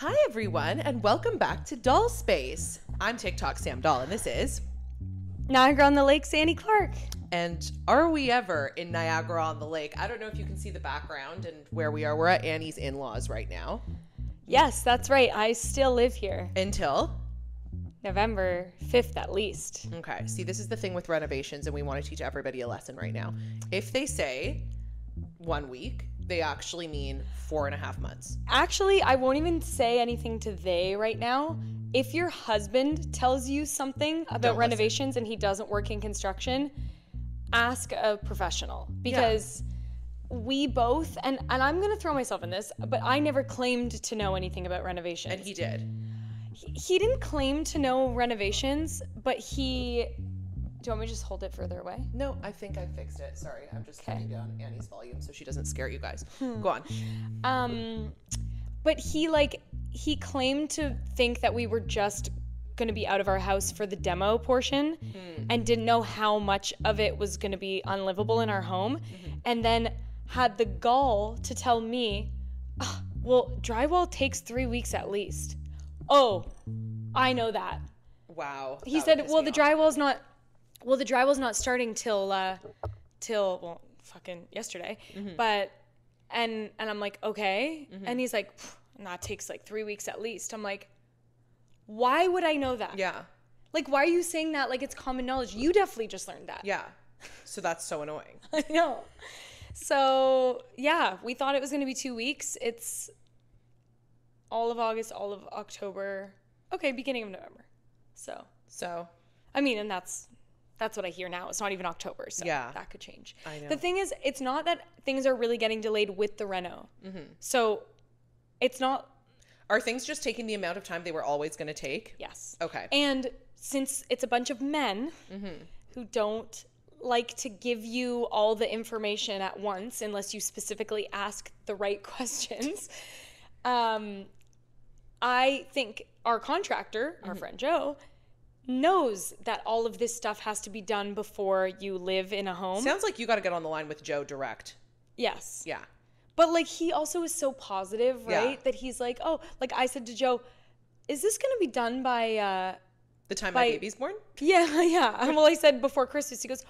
Hi everyone, and welcome back to Dollspace. I'm TikTok Sam Doll, and this is Niagara on the Lake, Sandy Clark. And are we ever in Niagara on the Lake? I don't know if you can see the background and where we are. We're at Annie's in-laws right now. Yes, that's right. I still live here. Until? November 5th at least. Okay, see, this is the thing with renovations, and we want to teach everybody a lesson right now. If they say 1 week, they actually mean 4.5 months. Actually, I won't even say anything to they right now. If your husband tells you something about renovations and he doesn't work in construction, ask a professional. Because we both, and I'm going to throw myself in this, but I never claimed to know anything about renovations. And he did. He didn't claim to know renovations, but he... Do you want me to just hold it further away? No, I think I fixed it. Sorry, I'm just turning down Annie's volume so she doesn't scare you guys. Go on. But he claimed to think that we were just going to be out of our house for the demo portion and didn't know how much of it was going to be unlivable in our home. And then had the gall to tell me, oh, well, drywall takes 3 weeks at least. Oh, I know that. Wow. He said, well, the drywall's not starting till fucking yesterday. But, and I'm like, okay. And he's like, that takes like 3 weeks at least. I'm like, why would I know that? Yeah. Like, why are you saying that like it's common knowledge? You definitely just learned that. Yeah. So that's so annoying. I know. So, yeah, we thought it was going to be 2 weeks. It's all of August, all of October. Okay, beginning of November. So. I mean, and that's what I hear now. It's not even October, so that could change. I know. The thing is, it's not that things are really getting delayed with the reno. So it's not... Are things just taking the amount of time they were always going to take? Yes. Okay. And since it's a bunch of men who don't like to give you all the information at once unless you specifically ask the right questions, I think our contractor, our friend Joe, knows that all of this stuff has to be done before you live in a home. Sounds like you got to get on the line with Joe direct. Yes. Yeah. But like he also is so positive, right? Yeah. That he's like, oh, like I said to Joe, is this going to be done by the time my baby's born? Yeah, yeah. Well, I said before Christmas. He goes,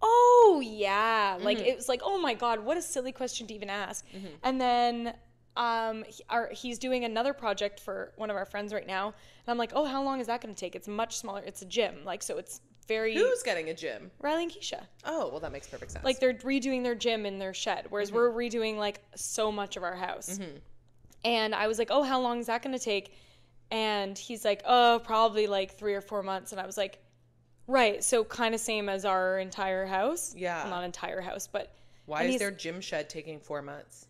oh yeah. Like it was like, oh my God, what a silly question to even ask. And then he's doing another project for one of our friends right now, and I'm like, oh, how long is that going to take? It's much smaller. It's a gym, like, so it's very... Who's getting a gym? Riley and Keisha. Oh, well, that makes perfect sense. Like, they're redoing their gym in their shed, whereas we're redoing like so much of our house. And I was like, oh, how long is that going to take? And he's like, oh, probably like 3 or 4 months. And I was like, right, so kind of same as our entire house. Yeah. Well, not entire house, but... Why is their gym shed taking 4 months?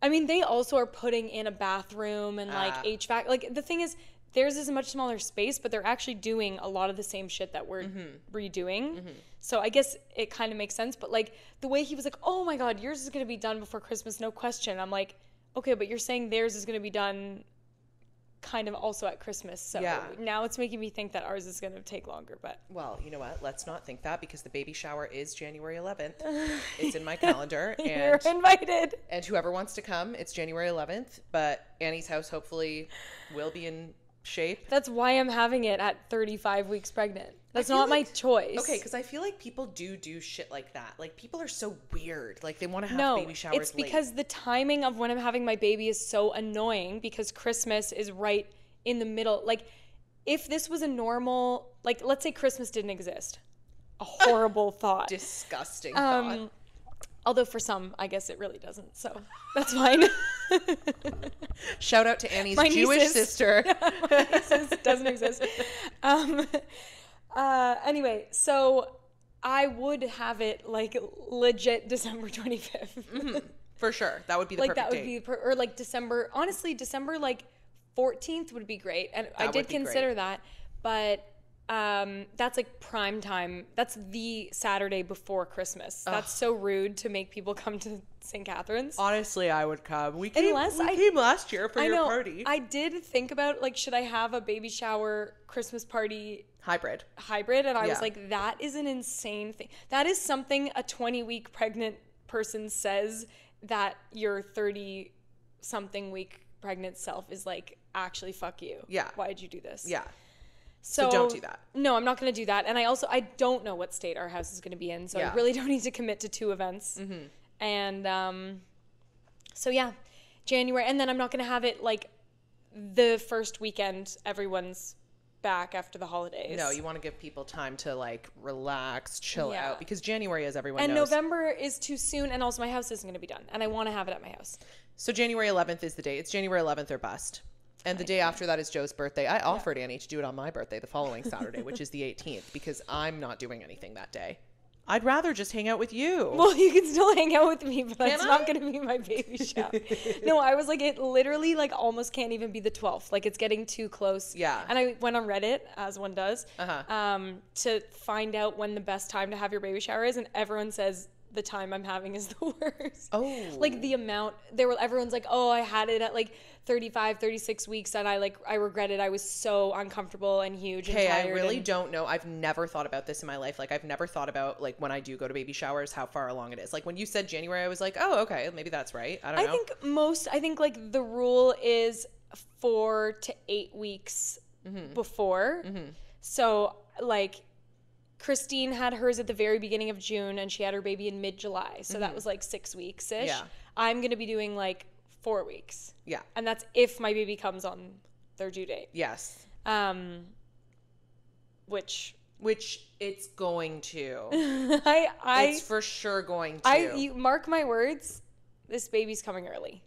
I mean, they also are putting in a bathroom and like HVAC. Like the thing is, theirs is a much smaller space, but they're actually doing a lot of the same shit that we're redoing. So I guess it kind of makes sense. But like the way he was like, oh my God, yours is going to be done before Christmas, no question. I'm like, okay, but you're saying theirs is going to be done kind of also at Christmas. So now it's making me think that ours is going to take longer. But well, you know what? Let's not think that, because the baby shower is January 11th. It's in my calendar. And you're invited. And whoever wants to come, it's January 11th. But Annie's house hopefully will be in shape. That's why I'm having it at 35 weeks pregnant. That's not my choice. Okay, because I feel like people do shit like that. Like, people are so weird. Like, they want to have baby showers it's because the timing of when I'm having my baby is so annoying, because Christmas is right in the middle. Like, if this was a normal, like, let's say Christmas didn't exist. A horrible thought. Disgusting thought. Although for some, I guess it really doesn't. So that's fine. Shout out to Annie's Jewish sister. My nieces doesn't exist. Anyway, so I would have it like legit December 25th. For sure. That would be the like perfect that would date. be or like December. Honestly, December like 14th would be great, and I did consider that, but that's like prime time. That's the Saturday before Christmas. That's so rude to make people come to St. Catharines. Honestly, I would come. We came last year for your party. I did think about like, should I have a baby shower Christmas party hybrid? And I was like, that is an insane thing. That is something a 20-week pregnant person says that your 30-something week pregnant self is like, actually, fuck you. Yeah. Why did you do this? Yeah. So don't do that. No, I'm not going to do that. And I don't know what state our house is going to be in. So I really don't need to commit to 2 events. Mm-hmm. And so yeah, January. And then I'm not going to have it like the first weekend everyone's back after the holidays. No, you want to give people time to like relax, chill out, because January, as everyone knows. And November is too soon. And also my house isn't going to be done. And I want to have it at my house. So January 11th is the day. It's January 11th or bust. And the day after that is Joe's birthday. I offered Annie to do it on my birthday the following Saturday, which is the 18th, because I'm not doing anything that day. I'd rather just hang out with you. Well, you can still hang out with me, but that's not going to be my baby shower. No, I was like, it literally like almost can't even be the 12th. Like it's getting too close. Yeah. And I went on Reddit, as one does, to find out when the best time to have your baby shower is. And everyone says the time I'm having is the worst. Oh. Like the amount, everyone's like, oh, I had it at like 35, 36 weeks and I regret it. I was so uncomfortable and huge and tired. I really don't know. I've never thought about this in my life. Like I've never thought about like when I do go to baby showers, how far along it is. Like when you said January, I was like, oh, okay, maybe that's right. I don't know. I think like the rule is 4 to 8 weeks before. Mm-hmm. So like Christine had hers at the very beginning of June and she had her baby in mid-July. So that was like 6 weeks-ish. Yeah. I'm going to be doing like 4 weeks. Yeah. And that's if my baby comes on their due date. Yes. Which it's going to. It's for sure going to. You mark my words, this baby's coming early.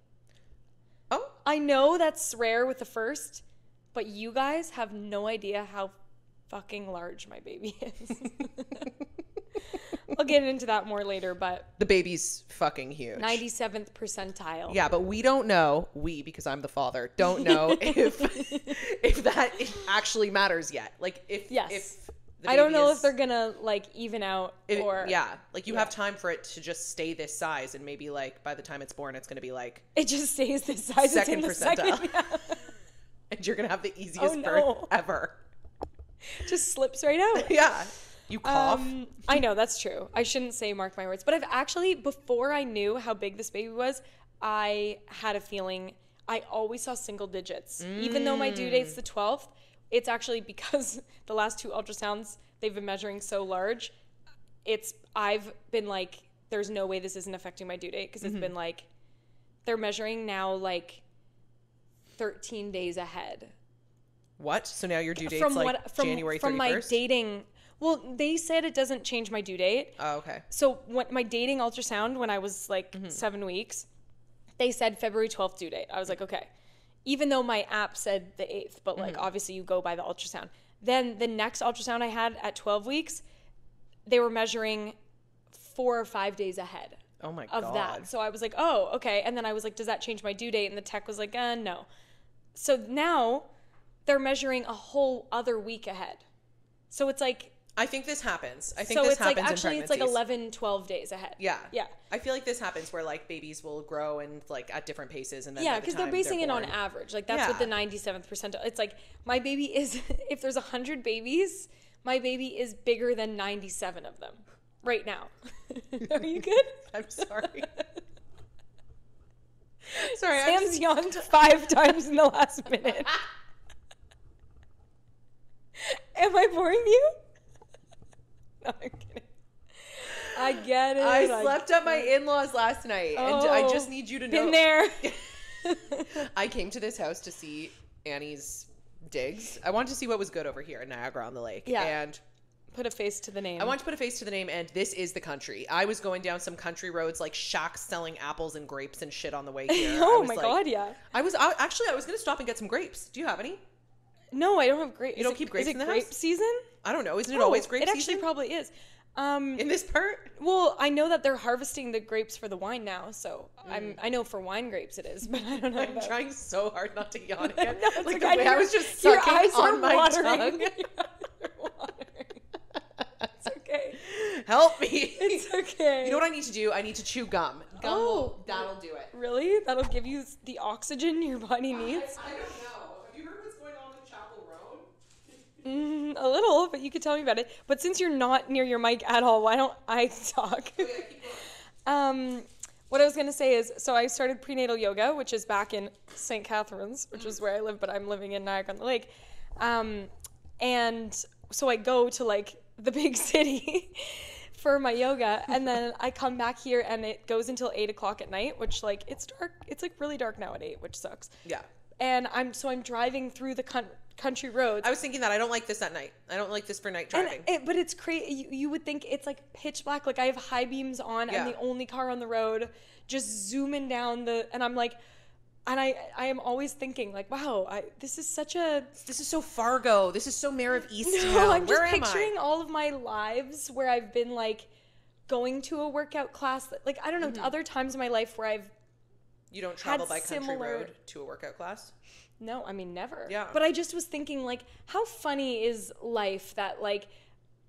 Oh. I know that's rare with the first, but you guys have no idea how fucking large my baby is. I'll get into that more later, but the baby's fucking huge. 97th percentile. Yeah, but we don't know, because I'm the father, don't know if that actually matters yet. Like if I don't know if they're gonna like even out or like you have time for it to just stay this size, and maybe like by the time it's born, it's gonna be like it just stays this size. Second percentile, and you're gonna have the easiest birth ever. Just slips right out. Yeah. You cough. I know, that's true. I shouldn't say mark my words. But I've actually, before I knew how big this baby was, I had a feeling I always saw single digits. Even though my due date's the 12th, it's actually because the last 2 ultrasounds, they've been measuring so large. I've been like, there's no way this isn't affecting my due date. Because it's been like, they're measuring now like 13 days ahead. What? So now your due date's January 31st? From my dating. Well, they said it doesn't change my due date. Oh, okay. So when my dating ultrasound, when I was like 7 weeks, they said February 12th due date. I was like, okay. Even though my app said the 8th, but like obviously you go by the ultrasound. Then the next ultrasound I had at 12 weeks, they were measuring 4 or 5 days ahead. Oh my God. Of that. So I was like, oh, okay. And then I was like, does that change my due date? And the tech was like, no. So now they're measuring a whole other week ahead. So it's like, I think this happens. I think this happens in pregnancies. Actually, it's like 11, 12 days ahead. Yeah. Yeah. I feel like this happens where like babies will grow and like at different paces. And then because they're basing it on average. Like that's what the 97th percentile. It's like my baby is, if there's 100 babies, my baby is bigger than 97 of them right now. Are you good? I'm sorry. Sorry. Sam's yawned 5 times in the last minute. Am I boring you? No, I'm kidding. I get it. I slept at my in-laws last night, and I just need you to know. Been there. I came to this house to see Annie's digs. I wanted to see what was good over here in Niagara on the lake. Yeah. And put a face to the name. I want to put a face to the name, and this is the country. I was going down some country roads, like shacks selling apples and grapes and shit on the way here. Oh my God, yeah. I was going to stop and get some grapes. Do you have any? No, I don't have grapes. You don't keep grapes in the house? Is it grape season? I don't know. Isn't it always grape season? It actually probably is. In this part? Well, I know that they're harvesting the grapes for the wine now, so I know for wine grapes it is, but I don't know. I'm trying so hard not to yawn again. No, it's like okay. The way I was just sucking on my tongue. It's okay. Help me. It's okay. You know what I need to do? I need to chew gum. That'll do it. Really? That'll give you the oxygen your body needs? I don't know. Have you heard what's going on with Chapel Road? A little, but you could tell me about it. But since you're not near your mic at all, why don't I talk? Oh, yeah, keep going. what I was going to say is, so I started prenatal yoga, which is back in St. Catharines, which is where I live, but I'm living in Niagara on the Lake. And so I go to like the big city for my yoga, and then I come back here and it goes until 8 o'clock at night, which like, it's dark. It's like really dark now at 8, which sucks. Yeah. And I'm driving through the country roads. I was thinking that I don't like this at night. I don't like this for night driving. But it's crazy. You would think it's like pitch black. Like I have high beams on. I'm the only car on the road, just zooming down and I'm like, and I am always thinking like, wow, this is so Fargo. This is so Mare of Easttown. No, I'm just picturing all of my lives where I've been like going to a workout class. Like, I don't know, other times in my life where you don't travel by country road to a workout class? No, I mean, never. Yeah. But I just was thinking, like, how funny is life that, like,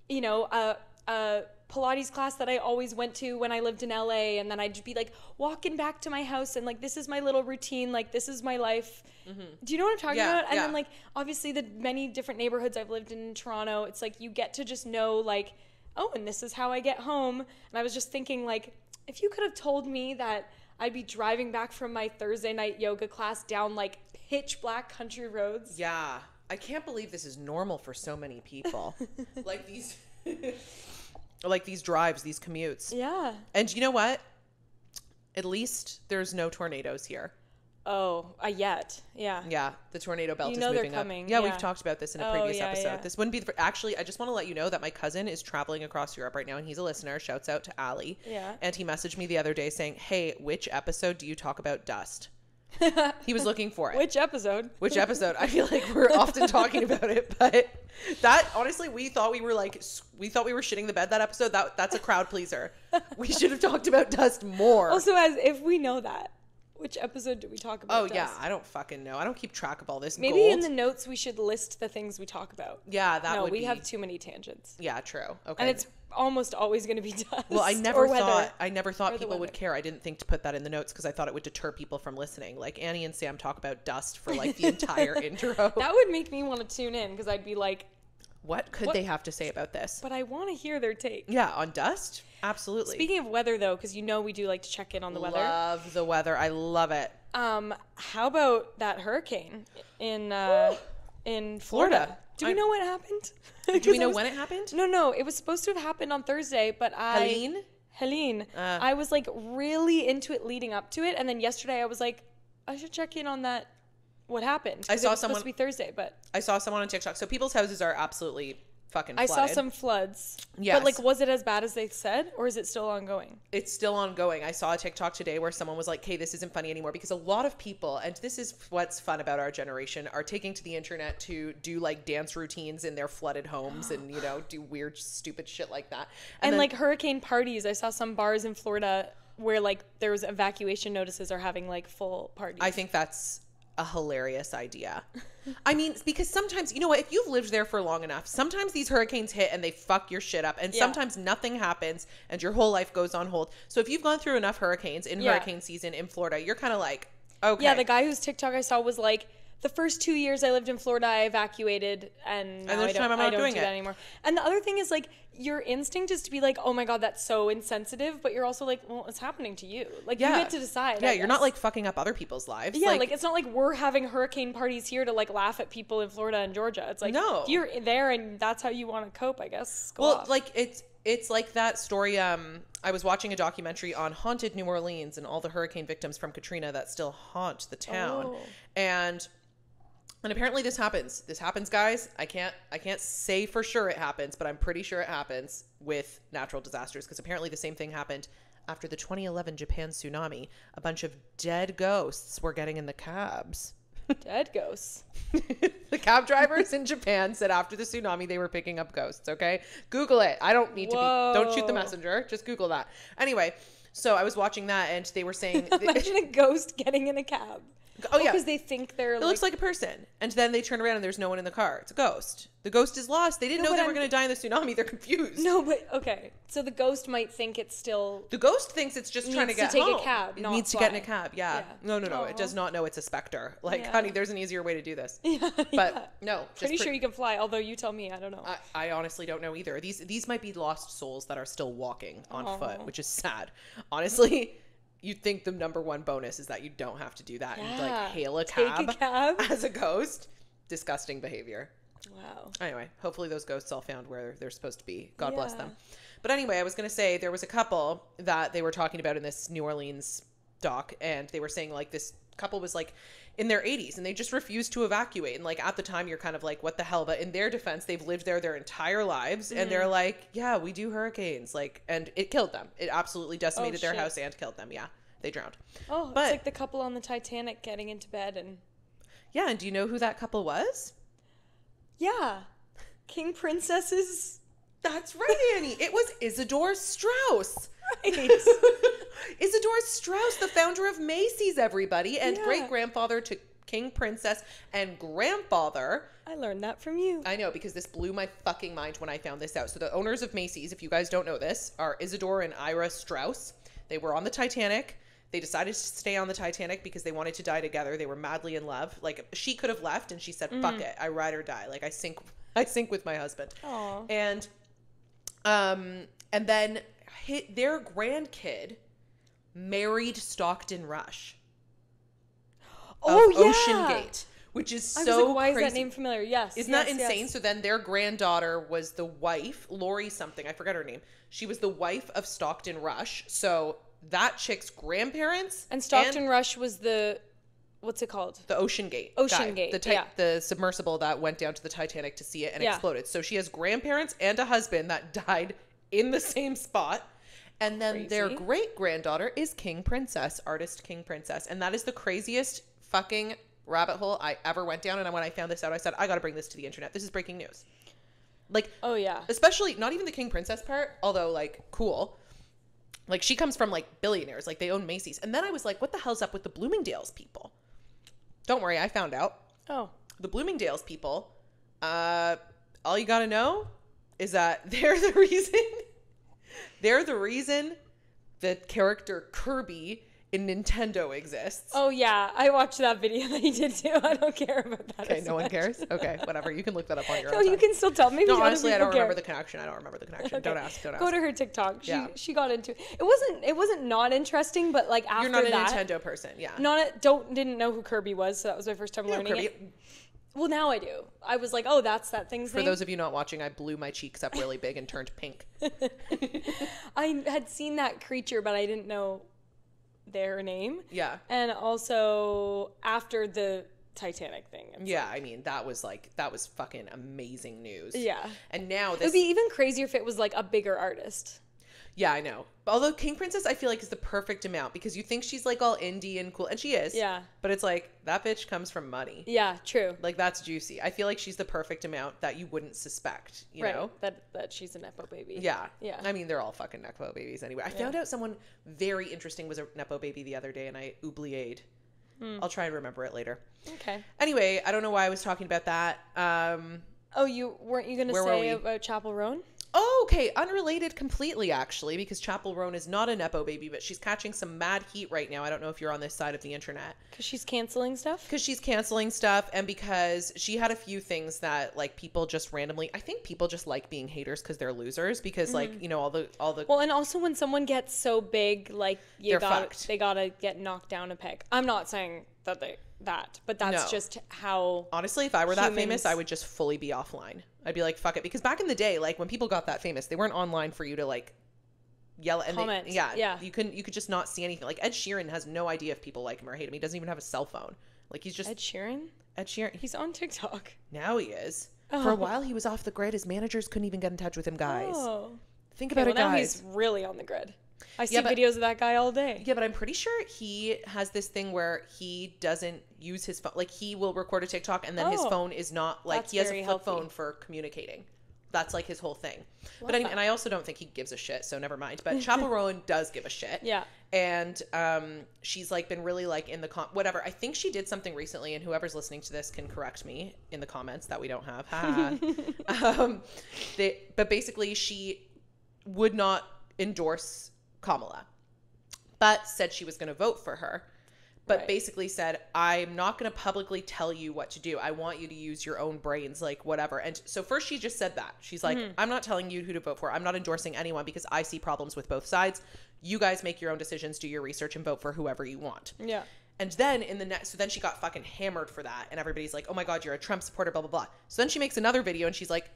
you know, a Pilates class that I always went to when I lived in LA, and then I'd just be, like, walking back to my house, and, like, this is my little routine, like, this is my life. Do you know what I'm talking about? And then, like, obviously the many different neighborhoods I've lived in Toronto, it's, like, you get to just know, like, oh, and this is how I get home. And I was just thinking, like, if you could have told me that I'd be driving back from my Thursday night yoga class down like pitch black country roads. Yeah. I can't believe this is normal for so many people. like these drives, these commutes. Yeah. And you know what? At least there's no tornadoes here. Oh, yet. Yeah. Yeah. The tornado belt is they're moving coming. up. Yeah, we've talked about this in a previous episode. Yeah. This wouldn't be actually, I just want to let you know that my cousin is traveling across Europe right now, and he's a listener. Shouts out to Ali. Yeah. And he messaged me the other day saying, hey, which episode do you talk about dust? He was looking for it. Which episode? I feel like we're often talking about it, but that honestly, we thought we were shitting the bed that episode. That's a crowd pleaser. We should have talked about dust more. Also, as if we know that. Which episode do we talk about? Oh, yeah. I don't fucking know. I don't keep track of all this Maybe gold. in the notes we should list the things we talk about. Yeah, No, we have too many tangents. Yeah, true. Okay. And it's almost always going to be dust. Well, I never thought people would weather. care. I didn't think to put that in the notes because I thought it would deter people from listening. Like Annie and Sam talk about dust for like the entire intro. That would make me want to tune in because I'd be like, what could they have to say about this? But I want to hear their take. Yeah, on dust? Absolutely. Speaking of weather, though, because you know we do like to check in on the weather. Love the weather. I love it. How about that hurricane in Florida? Do we know what happened? Do we know when it happened? No. It was supposed to have happened on Thursday, but Helene. I was like really into it leading up to it, and then yesterday I was like, I should check in on that. What happened? I saw it was supposed to be Thursday, but I saw someone on TikTok. So people's houses are absolutely fucking flooded. I saw some floods. Yes. But like, was it as bad as they said, or is it still ongoing? It's still ongoing. I saw a TikTok today where someone was like, hey, this isn't funny anymore, because a lot of people, and this is what's fun about our generation, are taking to the internet to do like dance routines in their flooded homes and, you know, do weird, stupid shit like that. And then, like hurricane parties. I saw some bars in Florida where like there was evacuation notices are having like full parties. I think that's a hilarious idea. I mean, because sometimes, you know what, if you've lived there for long enough, sometimes these hurricanes hit and they fuck your shit up, and sometimes nothing happens and your whole life goes on hold. So if you've gone through enough hurricanes in hurricane season in Florida, you're kind of like, okay. Yeah, the guy whose TikTok I saw was like, the first 2 years I lived in Florida, I evacuated, and now I don't do that anymore. And the other thing is, like, your instinct is to be like, oh my God, that's so insensitive, but you're also like, well, it's happening to you. Like, you get to decide. Yeah, you're not, like, fucking up other people's lives. Yeah, like, it's not like we're having hurricane parties here to, like, laugh at people in Florida and Georgia. It's like, if you're there and that's how you want to cope, I guess, go off. Like, it's like that story. I was watching a documentary on haunted New Orleans and all the hurricane victims from Katrina that still haunt the town. And apparently this happens. This happens, guys. I can't say for sure it happens, but I'm pretty sure it happens with natural disasters, because apparently the same thing happened after the 2011 Japan tsunami. A bunch of dead ghosts were getting in the cabs. Dead ghosts. The cab drivers in Japan said after the tsunami they were picking up ghosts, okay? Google it. I don't need to don't shoot the messenger. Just Google that. Anyway, so I was watching that and they were saying... Imagine a ghost getting in a cab. Oh, yeah. Because they think they're It looks like a person. And then they turn around and there's no one in the car. It's a ghost. The ghost is lost. They didn't know they were going to die in the tsunami. They're confused. No, but okay. So the ghost might think it's still... The ghost thinks it's just trying to get home. Needs to take a cab, It needs to get in a cab, yeah. No. It does not know it's a specter. Like, honey, there's an easier way to do this. But no. Pretty sure you can fly, although you tell me. I don't know. I honestly don't know either. These might be lost souls that are still walking on foot, which is sad. Honestly... you'd think the number one bonus is that you don't have to do that and like Yeah. hail a Take cab, a cab. as a ghost. Disgusting behavior. Wow. Anyway, hopefully those ghosts all found where they're supposed to be. God bless Yeah. them. But anyway, I was going to say there was a couple that they were talking about in this New Orleans doc, and they were saying like this couple was like in their 80s and they just refused to evacuate. And like at the time you're kind of like, what the hell? But in their defense, they've lived there their entire lives, and they're like, yeah, we do hurricanes. Like, and it killed them. It absolutely decimated their house and killed them. Yeah, they drowned. Oh, But- it's like the couple on the Titanic getting into bed and... Yeah, and do you know who that couple was? Yeah. King Princess's... That's right, Annie. It was Isidore Strauss. Right. Isidore Strauss, the founder of Macy's, everybody, and Yeah. great-grandfather to King Princess and grandfather. I learned that from you. I know, because this blew my fucking mind when I found this out. So the owners of Macy's, if you guys don't know this, are Isidore and Ira Strauss. They were on the Titanic. They decided to stay on the Titanic because they wanted to die together. They were madly in love. Like, she could have left, and she said, fuck it. I ride or die. Like, I sink with my husband. Aw. And then their grandkid married Stockton Rush. Oh, of yeah. Ocean Gate, which is so I was like, why crazy. is that name familiar? Yes. Isn't yes, that insane? yes. So then their granddaughter was the wife, Lori something, I forget her name. She was the wife of Stockton Rush. So that chick's grandparents And Stockton Rush was the... What's it called? the Ocean Gate Ocean Gate, the submersible that went down to the Titanic to see it and Yeah. exploded. So she has grandparents and a husband that died in the same spot. And then their Crazy. great-granddaughter is King Princess, artist King Princess. And that is the craziest fucking rabbit hole I ever went down. And when I found this out, I said, I got to bring this to the internet. This is breaking news. Like, Oh, yeah. especially not even the King Princess part, although like cool. Like, she comes from like billionaires, like they own Macy's. And then I was like, what the hell's up with the Bloomingdale's people? Don't worry, I found out. Oh. The Bloomingdale's people, all you gotta know is that they're the reason the character Kirby in Nintendo exists. Oh, yeah. I watched that video that he did, too. I don't care about that. Okay, as no one much. cares? Okay, whatever. You can look that up on your No, own you time. can still tell me. No, other honestly, I people don't care. remember the connection. I don't remember the connection. Okay. Don't ask. Go to her TikTok. Yeah. She got into it. It wasn't not interesting, but like after You're not a that, Nintendo person, yeah. didn't know who Kirby was, so that was my first time learning Kirby. it. Well, now I do. I was like, oh, that's that thing's For name. those of you not watching, I blew my cheeks up really big and turned pink. I had seen that creature, but I didn't know their name. Yeah. And also after the Titanic thing. It's Yeah, I mean, that was fucking amazing news. Yeah. And now It this... would be even crazier if it was like a bigger artist. Yeah, I know. Although King Princess, I feel like is the perfect amount because you think she's like all indie and cool, and she is. Yeah. But it's like, that bitch comes from money. Yeah, true. Like, that's juicy. I feel like she's the perfect amount that you wouldn't suspect, you know? That she's a Nepo baby. Yeah. Yeah. I mean, they're all fucking Nepo babies anyway. I found out someone very interesting was a Nepo baby the other day, and I oublied. I'll try and remember it later. Okay. Anyway, I don't know why I was talking about that. Oh, weren't you going to Where were say we? about Chapel Roan? Oh, okay. Unrelated completely, actually, because Chapel Roan is not a Nepo baby, but she's catching some mad heat right now. I don't know if you're on this side of the internet. Because she's canceling stuff? Because she's canceling stuff, and because she had a few things that, like, people just randomly... I think people just like being haters because they're losers, because, like, you know, all the... Well, and also when someone gets so big, like, They're fucked. they gotta get knocked down a peg. I'm not saying but that's No. just how... Honestly, if I were that humans- famous, I would just fully be offline. I'd be like, fuck it. Because back in the day, like, when people got that famous, they weren't online for you to, like, yell and Comment. yeah. You could just not see anything. Like, Ed Sheeran has no idea if people like him or hate him. He doesn't even have a cell phone. Like, he's just Ed Sheeran? Ed Sheeran. He's on TikTok. Now he is. For a while, he was off the grid. His managers couldn't even get in touch with him, guys. Oh. Think Okay, about well, it, now guys. he's really on the grid. I see Yeah, but- videos of that guy all day. Yeah, but I'm pretty sure he has this thing where he doesn't use his phone. Like, he will record a TikTok and then his Oh. phone is not, like, That's he has a very flip healthy. phone for communicating. That's, like, his whole thing. Love But I mean, that. and I also don't think he gives a shit, so never mind. But Chapel Rowan does give a shit. Yeah. And she's, like, been really, like, in the whatever. I think she did something recently, and whoever's listening to this can correct me in the comments that we don't have. But basically, she would not endorse Kamala, but said she was going to vote for her. but basically said, I'm not going to publicly tell you what to do. I want you to use your own brains, like whatever. And so first she just said that. She's like, I'm not telling you who to vote for. I'm not endorsing anyone because I see problems with both sides. You guys make your own decisions, do your research, and vote for whoever you want. Yeah. And then so then she got fucking hammered for that. And everybody's like, oh my God, you're a Trump supporter, blah, blah, blah. So then she makes another video and she's like,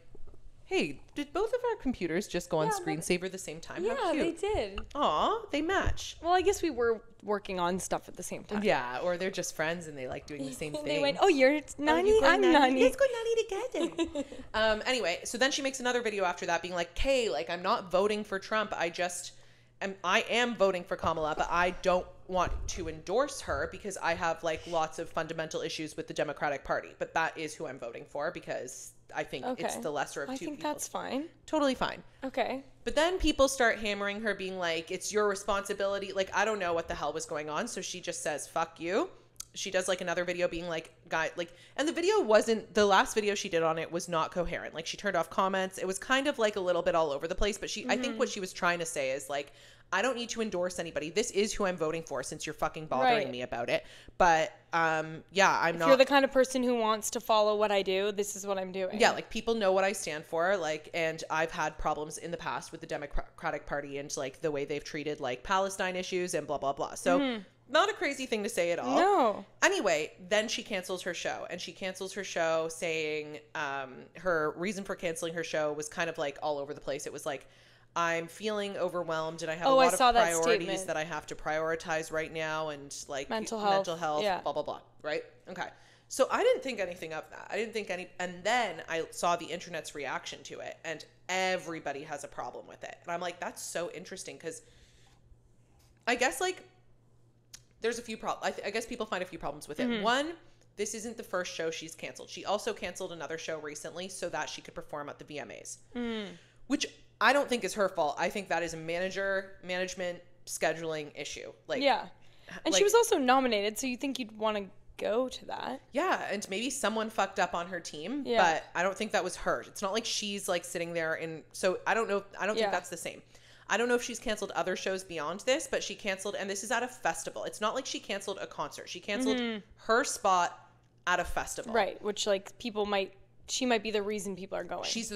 hey, did both of our computers just go on screensaver at the same time? Yeah, How cute. they did. Aw, they match. Well, I guess we were working on stuff at the same time. Yeah, or they're just friends and they like doing the same thing. They went, oh, you're Nani, I'm Nani. Let's go Nani together. Anyway, so then she makes another video after that being like, hey, like I'm not voting for Trump. I am voting for Kamala, but I don't want to endorse her because I have like lots of fundamental issues with the Democratic Party. But that is who I'm voting for because I think it's the lesser of two people. I think that's fine. Totally fine. Okay. But then people start hammering her being like, it's your responsibility. Like, I don't know what the hell was going on. So she just says, fuck you. She does like another video being like, and the video wasn't, the last video she did on it was not coherent. Like she turned off comments. It was kind of like a little bit all over the place, but I think what she was trying to say is like, I don't need to endorse anybody. This is who I'm voting for since you're fucking bothering me about it. But yeah, I'm not. If you're the kind of person who wants to follow what I do, this is what I'm doing. Yeah, like people know what I stand for. Like, and I've had problems in the past with the Democratic Party and like the way they've treated like Palestine issues and blah, blah, blah. So not a crazy thing to say at all. No. Anyway, then she cancels her show and she cancels her show saying her reason for canceling her show was kind of like all over the place. It was like, I'm feeling overwhelmed and I have a lot of priorities that I have to prioritize right now and like mental health, yeah. Blah, blah, blah. Right? Okay. So I didn't think anything of that. I didn't think and then I saw the internet's reaction to it and everybody has a problem with it. And I'm like, that's so interesting because I guess like there's a few problems. I guess people find a few problems with it. One, this isn't the first show she's canceled. She also canceled another show recently so that she could perform at the VMAs, which I don't think is her fault. I think that is a management scheduling issue. Like, yeah. And she was also nominated, so you think you'd want to go to that. Yeah, and maybe someone fucked up on her team, but I don't think that was her. It's not like she's like sitting there and so I don't know. I don't think that's the same. I don't know if she's canceled other shows beyond this, but she canceled, and this is at a festival. It's not like she canceled a concert. She canceled her spot at a festival. Right, which like she might be the reason people are going. She's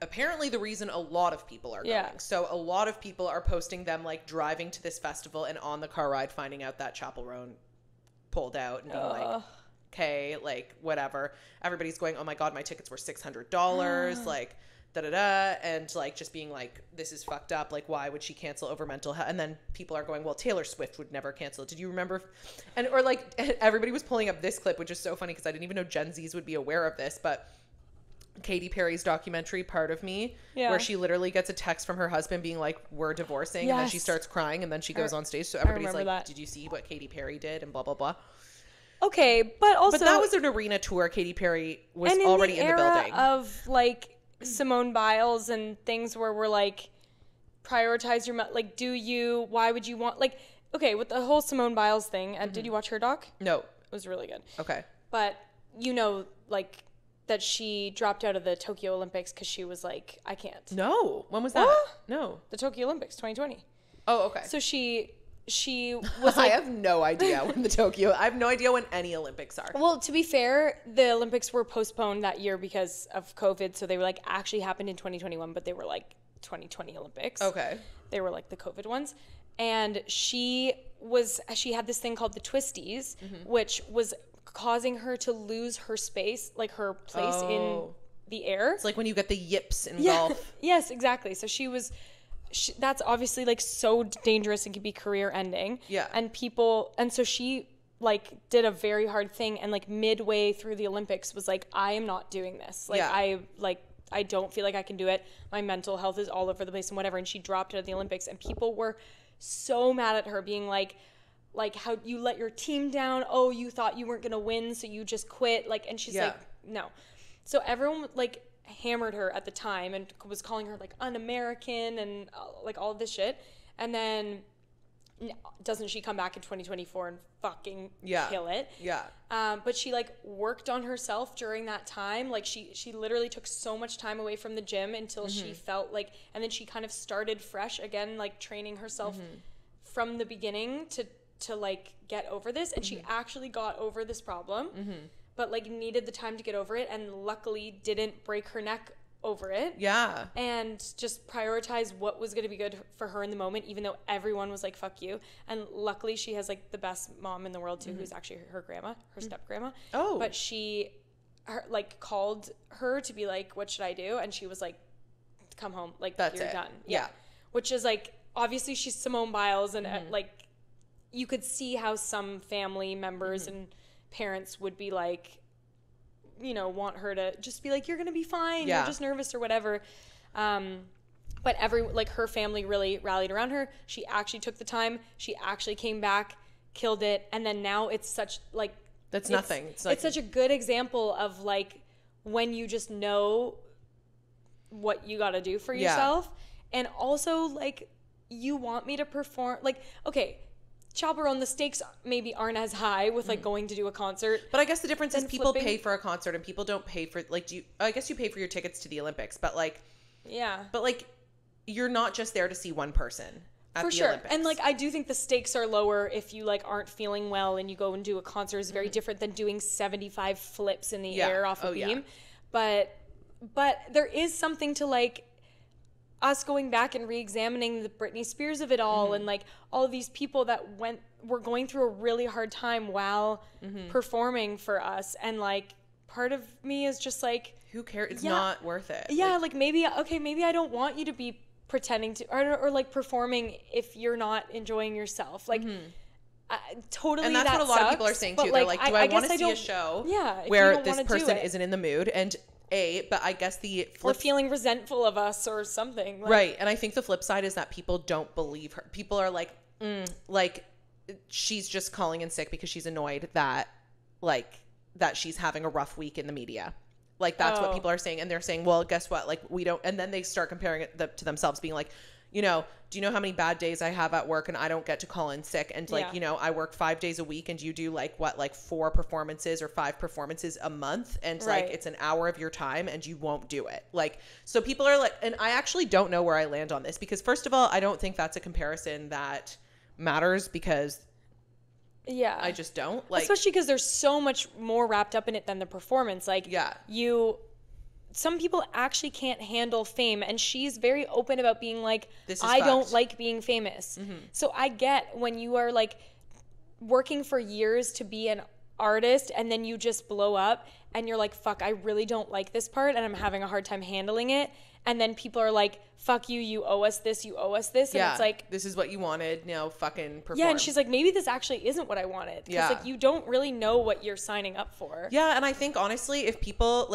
apparently the reason a lot of people are going. So a lot of people are posting them like driving to this festival and on the car ride finding out that Chapel Roan pulled out and being like, okay, like whatever. Everybody's going, oh my God, my tickets were $600. Like da-da-da. And like just being like, this is fucked up. Like why would she cancel over mental health? And then people are going, well, Taylor Swift would never cancel. Did you remember? Or like everybody was pulling up this clip, which is so funny because I didn't even know Gen Zs would be aware of this, but Katy Perry's documentary Part of Me, where she literally gets a text from her husband being like, we're divorcing, and then she starts crying and then she goes on stage, so everybody's like, did you see what Katy Perry did and blah blah blah. Okay, but that was an arena tour. Katy Perry was already in the building of like Simone Biles and things where we're like, prioritize your why would you want, like, okay, with the whole Simone Biles thing, did you watch her doc? No. It was really good. Okay. But like that she dropped out of the Tokyo Olympics because she was like, I can't. No. When was that? No. The Tokyo Olympics, 2020. Oh, okay. So she was like... I have no idea I have no idea when any Olympics are. Well, to be fair, the Olympics were postponed that year because of COVID, so they were like actually happened in 2021, but they were like 2020 Olympics. Okay. They were like the COVID ones. And she had this thing called the twisties, which was causing her to lose her space, like her place in the air. It's like when you get the yips in golf. Yes, exactly. So that's obviously like so dangerous and could be career ending. Yeah. And so she like did a very hard thing and like midway through the Olympics was like, I am not doing this. Like I don't feel like I can do it. My mental health is all over the place and whatever. And she dropped out of the Olympics and people were so mad at her being like how you let your team down. Oh, you thought you weren't going to win, so you just quit. Like, and she's like, no. So everyone like hammered her at the time and was calling her like un-American and like all of this shit. And then doesn't she come back in 2024 and fucking kill it? Yeah. But she like worked on herself during that time. Like she literally took so much time away from the gym until she felt like, and then she kind of started fresh again, like training herself from the beginning to to like get over this, and she actually got over this problem, but like needed the time to get over it, and luckily didn't break her neck over it. Yeah. And just prioritize what was going to be good for her in the moment, even though everyone was like, fuck you. And luckily she has like the best mom in the world too, who's actually her grandma, her step grandma. Oh. But like called her to be like, what should I do? And she was like, come home. Like, that's you're it. done. Yeah. Which is like, obviously she's Simone Biles, and like you could see how some family members and parents would be like, you know, want her to just be like, you're gonna be fine, you're just nervous or whatever. But her family really rallied around her. She actually took the time, she actually came back, killed it, and then now it's such like that's nothing. It's such a good example of like when you just know what you got to do for yourself. And also like, you want me to perform, like, okay, chaperone, the stakes maybe aren't as high with like going to do a concert, but I guess the difference is people pay for a concert and people don't pay for, like, I guess you pay for your tickets to the Olympics, but like, but like, you're not just there to see one person at for the sure Olympics. And like, I do think the stakes are lower if you like aren't feeling well and you go and do a concert. Is very different than doing 75 flips in the air off a beam. But there is something to like us going back and re-examining the Britney Spears of it all, and like all of these people that were going through a really hard time while performing for us, and like part of me is just like, who cares? It's not worth it. Like maybe I don't want you to be pretending to or like performing if you're not enjoying yourself, like totally. And that's what a lot of people are saying too. They're like, do I want to see a show where this person isn't in the mood? And but I guess the flip, or feeling resentful of us or something, like, right? And I think the flip side is that people don't believe her. People are like, like she's just calling in sick because she's annoyed that that she's having a rough week in the media. Like that's what people are saying, and they're saying, well, guess what? Like we don't, and then they start comparing it to themselves, being like, you know, do you know how many bad days I have at work and I don't get to call in sick? And like, you know, I work 5 days a week and you do like 4 performances or 5 performances a month. And like, it's an hour of your time and you won't do it. Like, so people are like, and I actually don't know where I land on this, because first of all, I don't think that's a comparison that matters, because I just don't like, especially because there's so much more wrapped up in it than the performance. Like, some people actually can't handle fame, and she's very open about being like, I don't like being famous. So I get when you are like working for years to be an artist and then you just blow up and you're like, fuck, I really don't like this part and I'm having a hard time handling it. And then people are like, fuck you, you owe us this, you owe us this. And it's like, this is what you wanted, now fucking perform. Yeah, and she's like, maybe this actually isn't what I wanted. Because like, you don't really know what you're signing up for. Yeah, and I think honestly, if people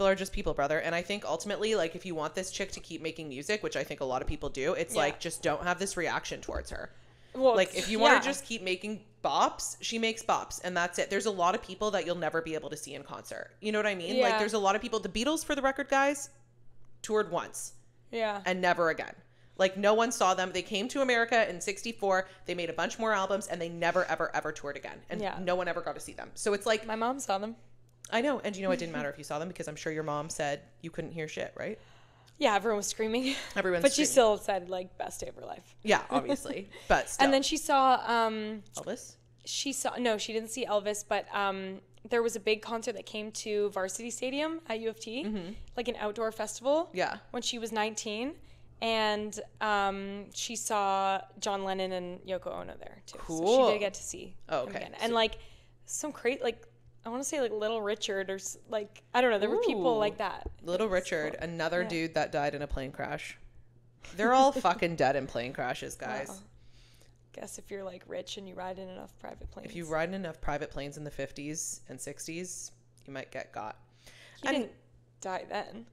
are just people, brother. And I think ultimately, like, if you want this chick to keep making music, which I think a lot of people do, it's like, just don't have this reaction towards her. Well, like, if you want to just keep making bops, she makes bops, and that's it. There's a lot of people that you'll never be able to see in concert. You know what I mean? Like, there's a lot of people. The Beatles, for the record, guys, toured once. And never again. Like, no one saw them. They came to America in 1964. They made a bunch more albums, and they never, ever, ever toured again. And no one ever got to see them. So it's like, my mom saw them. I know. And you know, it didn't matter if you saw them, because I'm sure your mom said you couldn't hear shit, right? Yeah, everyone was screaming. But she still said, like, best day of her life. Yeah, obviously. But still. And then she saw Elvis? No, she didn't see Elvis, but there was a big concert that came to Varsity Stadium at U of T, like an outdoor festival. Yeah. When she was 19. And she saw John Lennon and Yoko Ono there, too. Cool. So she did get to see him again. And, like, some crazy, like, I want to say, like, Little Richard, or, like, I don't know. There were people like that. Little Richard, another dude that died in a plane crash. They're all fucking dead in plane crashes, guys. Well, guess if you're, like, rich and you ride in enough private planes. If you ride in enough private planes in the 50s and 60s, you might get got. He didn't die then.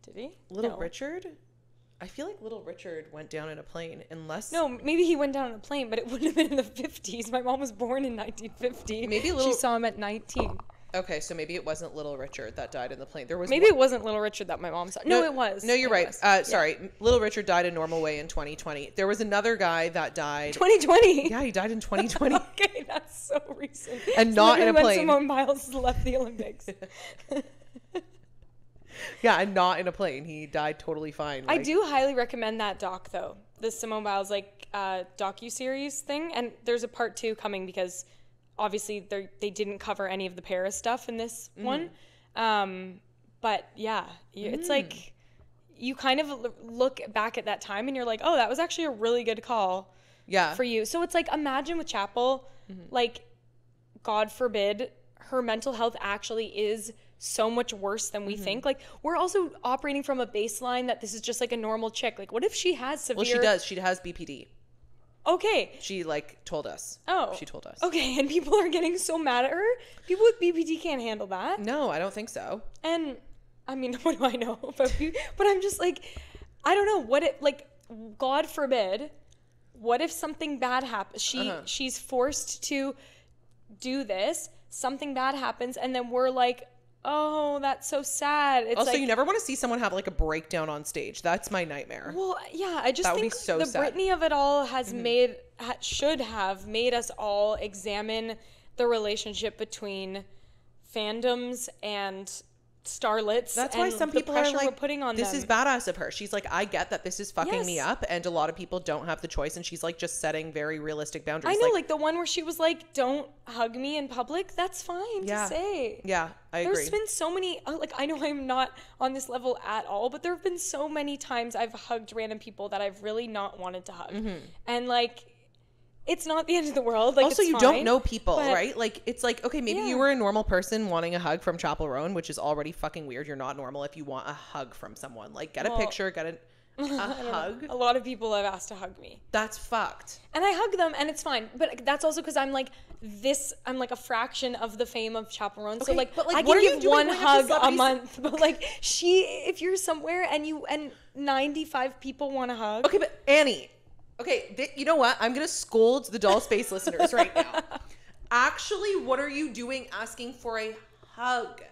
Did he? Little Richard? I feel like Little Richard went down in a plane, unless... No, maybe he went down in a plane, but it wouldn't have been in the 50s. My mom was born in 1950. Maybe she saw him at 19. Okay, so maybe it wasn't Little Richard that died in the plane. Maybe it wasn't Little Richard that my mom saw. No, it was. No, you're right. Sorry. Little Richard died a normal way in 2020. There was another guy that died... 2020? Yeah, he died in 2020. Okay, that's so recent. And not in a plane. When Simone Biles left the Olympics. Yeah, and not in a plane. He died totally fine. I do highly recommend that doc, though. the snowmobiles like docu-series thing, and there's a part 2 coming because obviously they didn't cover any of the Paris stuff in this one. But yeah, it's like you kind of look back at that time and you're like, oh, that was actually a really good call for you. So it's like, imagine with Chapel, like, God forbid her mental health actually is so much worse than we think. Like, we're also operating from a baseline that this is just like a normal chick. Like, what if she has severe... Well, she does. She has BPD. Okay. She, like, told us. Oh. She told us. Okay, and people are getting so mad at her? People with BPD can't handle that. No, I don't think so. And, I mean, what do I know? But I'm just like, I don't know. What it, like, God forbid, what if something bad happens? She's forced to do this, something bad happens, and then we're like, oh, that's so sad. It's also, like, you never want to see someone have like a breakdown on stage. That's my nightmare. Well, yeah, I just think so the sad. Britney of it all has should have made us all examine the relationship between fandoms and starlets. That's why some people are like, we're putting on this them. is badass of her. She's like, I get that this is fucking me up, and a lot of people don't have the choice, and she's like just setting very realistic boundaries. I know, like the one where she was like, don't hug me in public. That's fine to say. Yeah, I agree. There's been so many, like, I know I'm not on this level at all, but there have been so many times I've hugged random people that I've really not wanted to hug. And like, it's not the end of the world. Like, also, it's you fine, don't know people, but... right? Like, it's like, okay, maybe you were a normal person wanting a hug from Chapel Roan, which is already fucking weird. You're not normal if you want a hug from someone. Like, get a picture, get a hug. A lot of people have asked to hug me. That's fucked. And I hug them, and it's fine. But that's also because I'm like a fraction of the fame of Chapel Roan. Okay, so like, but, like, I what can are you give doing one when hug a celebrities- month. But like, if you're somewhere and 95 people want to hug. Okay, but Annie. Okay, you know what? I'm going to scold the Dollspace listeners right now. Actually, what are you doing asking for a hug?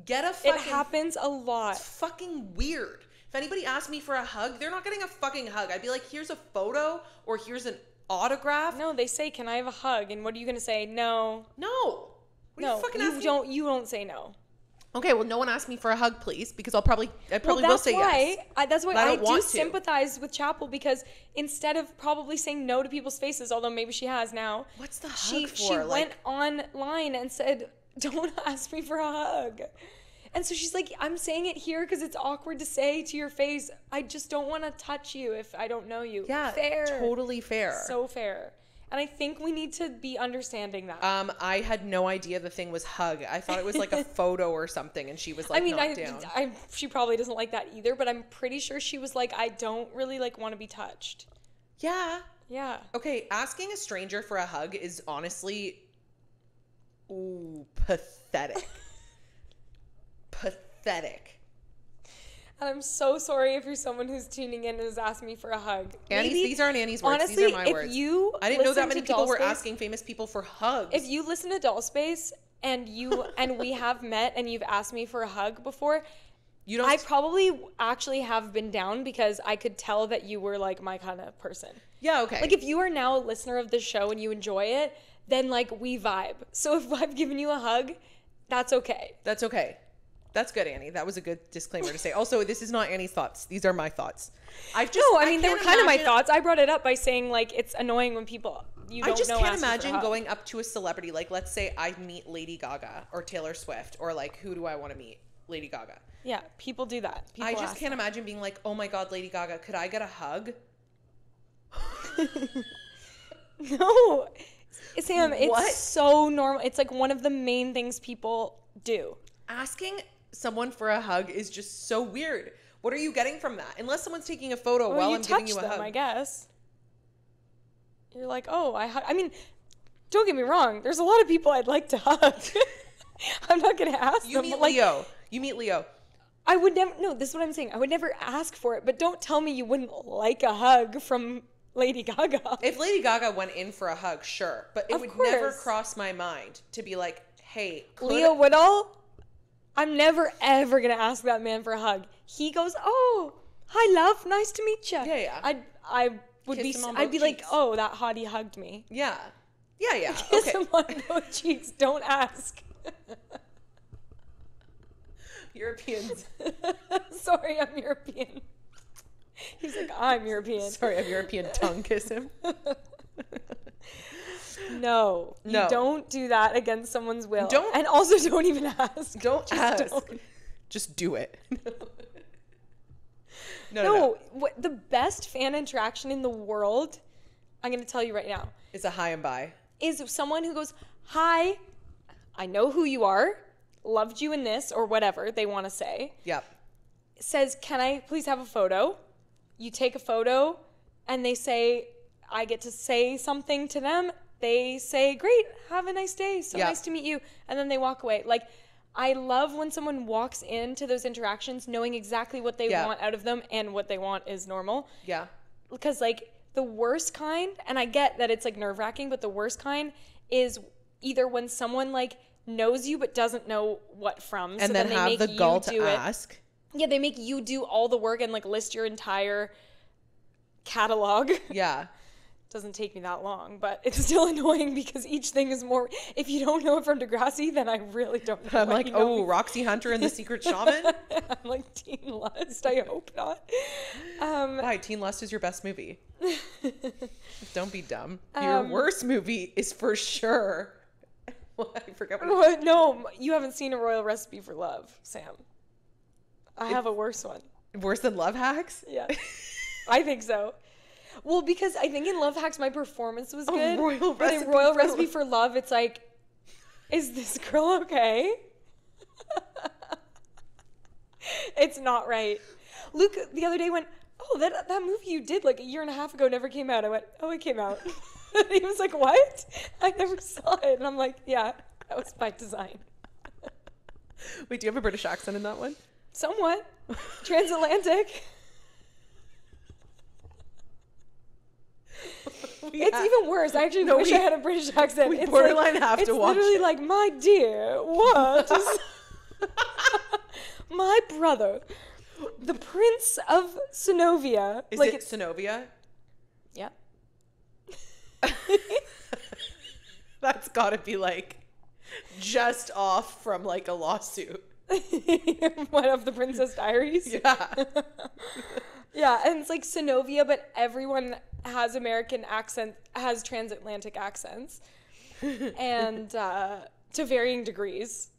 Get a fucking... It happens a lot. It's fucking weird. If anybody asked me for a hug, they're not getting a fucking hug. I'd be like, here's a photo or here's an autograph. No, they say, can I have a hug? And what are you going to say? No. No. What are you fucking asking? You don't say no. Okay, well, no one asked me for a hug, please, because I probably will say yes. That's why I do to. sympathize with Chapel, because instead of probably saying no to people's faces, although maybe she has now. What's the hug for? She went online and said, don't ask me for a hug. And so she's like, I'm saying it here because it's awkward to say to your face. I just don't want to touch you if I don't know you. Yeah, fair. Totally fair. So fair. And I think we need to be understanding that. I had no idea the thing was hug. I thought it was like a photo or something, and she was like, knocked down. She probably doesn't like that either, but I'm pretty sure she was like, I don't really like want to be touched. Yeah. Yeah. Okay, asking a stranger for a hug is honestly, pathetic. Pathetic. And I'm so sorry if you're someone who's tuning in and has asked me for a hug. These aren't Annie's words. Honestly, these are my words. I didn't know that many people were asking famous people for hugs. If you listen to Dollspace and we have met and you've asked me for a hug before, I probably actually have been down because I could tell that you were like my kind of person. Yeah, okay. Like, if you are now a listener of this show and you enjoy it, then like we vibe. So if I've given you a hug, that's okay. That's okay. That's good, Annie. That was a good disclaimer to say. Also, this is not Annie's thoughts. These are my thoughts. I mean, they were kind of my thoughts. I brought it up by saying, like, it's annoying when people you don't know. I just can't imagine going up to a celebrity. Like, let's say I meet Lady Gaga or Taylor Swift, or like, who do I want to meet? Lady Gaga. Yeah, people do that. I just can't imagine being like, oh my God, Lady Gaga, could I get a hug? No. Sam, it's so normal. It's like one of the main things people do. Asking someone for a hug is just so weird. What are you getting from that? Unless someone's taking a photo while I'm giving you a hug. I guess. You're like, oh, I mean, don't get me wrong. There's a lot of people I'd like to hug. I'm not going to ask them. You meet Leo. I would never, no, this is what I'm saying. I would never ask for it, but don't tell me you wouldn't like a hug from Lady Gaga. If Lady Gaga went in for a hug, sure. But it would never cross my mind to be like, hey, Leo Woodall? I'm never, ever going to ask that man for a hug. He goes, oh, hi, love. Nice to meet you. Yeah. I'd be like, oh, that hottie hugged me. Yeah. Kiss him on both cheeks. Don't ask. Europeans. Sorry, I'm European. He's like, I'm European. Sorry, I'm European. Tongue kiss him. No, you No. don't do that against someone's will. Don't. And also don't even ask. Don't Just ask. don't. Just do it. No. No, what, the best fan interaction in the world, I'm going to tell you right now, It's a hi and bye. is someone who goes, hi, I know who you are, loved you in this, or whatever they want to say. Yep. Says, can I please have a photo? You take a photo, and they say, I get to say something to them. They say, great, have a nice day, so Yep. nice to meet you. And then they walk away. Like, I love when someone walks into those interactions knowing exactly what they Yeah. want out of them, and what they want is normal. Yeah. Because, like, the worst kind, and I get that it's, like, nerve-wracking, but the worst kind is either when someone, like, knows you but doesn't know what from. And so then they have make the you gall do to it. ask. Yeah, they make you do all the work and, like, list your entire catalog. Yeah. Doesn't take me that long, but it's still annoying because each thing is more. If you don't know it from Degrassi, then I really don't know. I'm what like, you know oh, me Roxy Hunter and the Secret Shaman? I'm like Teen Lust. I hope not. Why? Teen Lust is your best movie. Don't be dumb. Your worst movie is for sure. Well, I forgot what No, you haven't seen A Royal Recipe for Love, Sam. I have a worse one. Worse than Love Hacks? Yeah, I think so. Well, because I think in Love Hacks my performance was good. Royal But in Recipe Royal for Recipe Love. for Love, it's like, is this girl okay? It's not right. Luke the other day went, oh, that movie you did like a year and a half ago never came out. I went, oh, it came out. He was like, what? I never saw it. And I'm like, yeah, that was by design. Wait, do you have a British accent in that one? Somewhat. Transatlantic. It's even worse. I actually wish I had a British accent. We It's borderline like, have to watch It's literally it. like, my dear, what? My brother, the Prince of Synovia. Is like it Synovia? Yeah. That's gotta be like just off from like a lawsuit. One of the Princess Diaries. Yeah. Yeah, and it's like Synovia, but everyone has American accent, has transatlantic accents, and to varying degrees.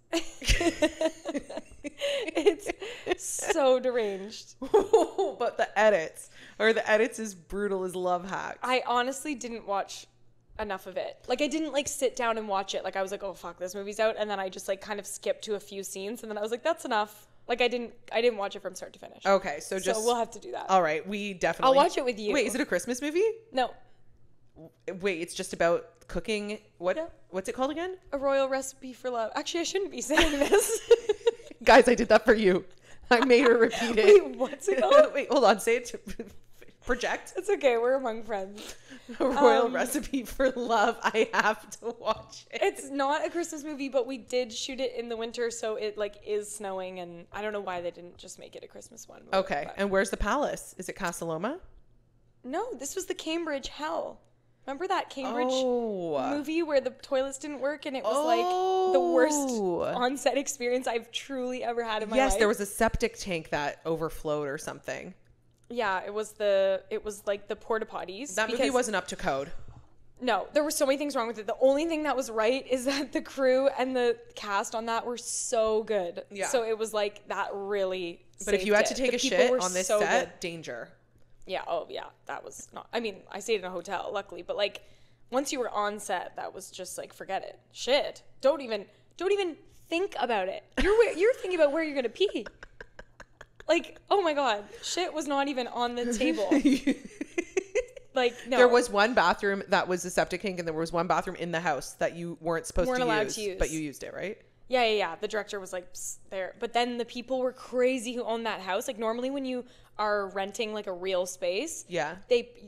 It's so deranged. But the edits as brutal as Love Hacks. I honestly didn't watch enough of it. Like, I didn't like sit down and watch it. Like, I was like, oh fuck, this movie's out, and then I just like kind of skipped to a few scenes, and then I was like, that's enough. Like, I didn't watch it from start to finish. Okay, so just we'll have to do that. all right, we definitely. I'll watch it with you. Wait, is it a Christmas movie? No, Wait, it's just about cooking. What's it called again? A Royal Recipe for Love. Actually, I shouldn't be saying this. Guys, I did that for you. I made her repeat it. Wait, what's it called? Wait, hold on. Say it. Project. It's okay. We're among friends. A Royal Recipe for Love. I have to watch it. It's not a Christmas movie, but we did shoot it in the winter, so it like is snowing, and I don't know why they didn't just make it a Christmas one. Okay, but- and where's the palace? Is it Casa Loma? No, this was the Cambridge Hell. Remember that Cambridge Oh. movie where the toilets didn't work, and it was like the worst on-set experience I've truly ever had in my life. Yes, there was a septic tank that overflowed or something. Yeah, it was like the porta potties. That movie wasn't up to code. No, there were so many things wrong with it. The only thing that was right is that the crew and the cast on that were so good. Yeah. So it was like that really. But if you had to take The a people shit were on this so set, good. danger. Yeah. Oh yeah. That was not. I mean, I stayed in a hotel, luckily, but like once you were on set, that was just like forget it. Shit. Don't even think about it. You're thinking about where you're gonna pee. Like, oh my god, shit was not even on the table. Like, no. There was one bathroom that was a septic tank, and there was one bathroom in the house that you weren't allowed to use, but you used it, right? Yeah. The director was like, psst, there. But then the people were crazy who owned that house. Like, normally when you are renting like a real space, Yeah.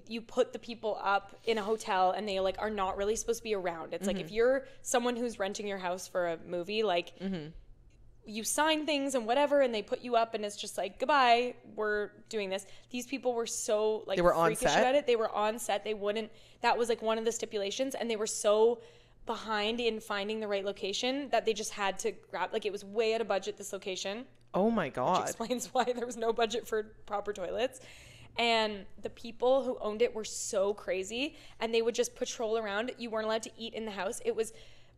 you put the people up in a hotel, and they like are not really supposed to be around. It's like if you're someone who's renting your house for a movie, like you sign things and whatever, and they put you up, and it's just like, goodbye, we're doing this. These people were so like They were on freakish set? about it. They were on set. That was like one of the stipulations, and they were so behind in finding the right location that they just had to grab, like, it was way out of budget, this location. Oh my god. Explains why there was no budget for proper toilets. And the people who owned it were so crazy, and they would just patrol around. You weren't allowed to eat in the house.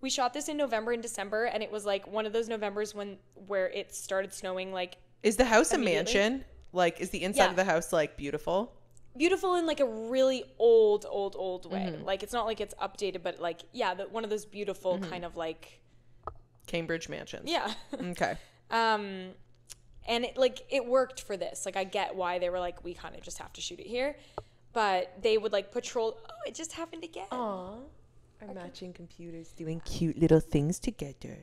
We shot this in November and December, and it was like one of those Novembers where it started snowing like. Is the house a mansion? Like, is the inside of the house like beautiful? Beautiful in like a really old way. Like, it's not like it's updated, but like, yeah, one of those beautiful kind of like Cambridge mansions. Yeah. Okay. And it worked for this. Like, I get why they were like, we kind of just have to shoot it here. But they would like patrol. Oh, it just happened again. Aww. Our matching computers doing cute little things together.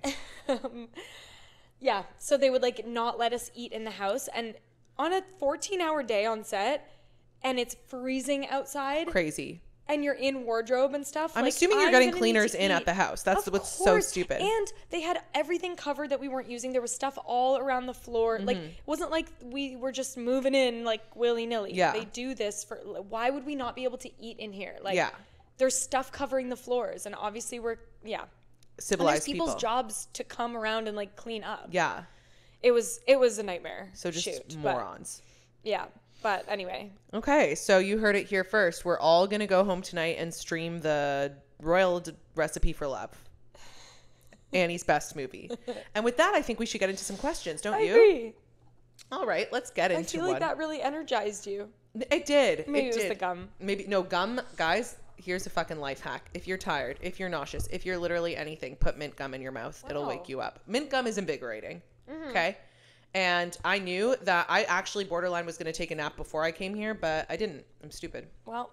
Yeah. So they would like not let us eat in the house. And on a 14-hour day on set, and it's freezing outside. Crazy. And you're in wardrobe and stuff. I'm assuming you're getting cleaners in at the house. That's what's so stupid. And they had everything covered that we weren't using. There was stuff all around the floor. Like, it wasn't like we were just moving in like willy-nilly. Yeah. They do this for, why would we not be able to eat in here? Like, yeah. There's stuff covering the floors. And obviously civilized and there's people's jobs to come around and like clean up. Yeah. It was a nightmare. So just morons. Yeah. But anyway. Okay, so you heard it here first. We're all going to go home tonight and stream the Royal Recipe for Love. Annie's best movie. And with that, I think we should get into some questions, don't you? I agree. All right, let's get into one. I feel like that really energized you. It did. Maybe it was the gum. Gum. Guys, here's a fucking life hack. If you're tired, if you're nauseous, if you're literally anything, put mint gum in your mouth. Wow. It'll wake you up. Mint gum is invigorating. Okay? And I knew that I actually borderline was going to take a nap before I came here, but I didn't. I'm stupid. Well,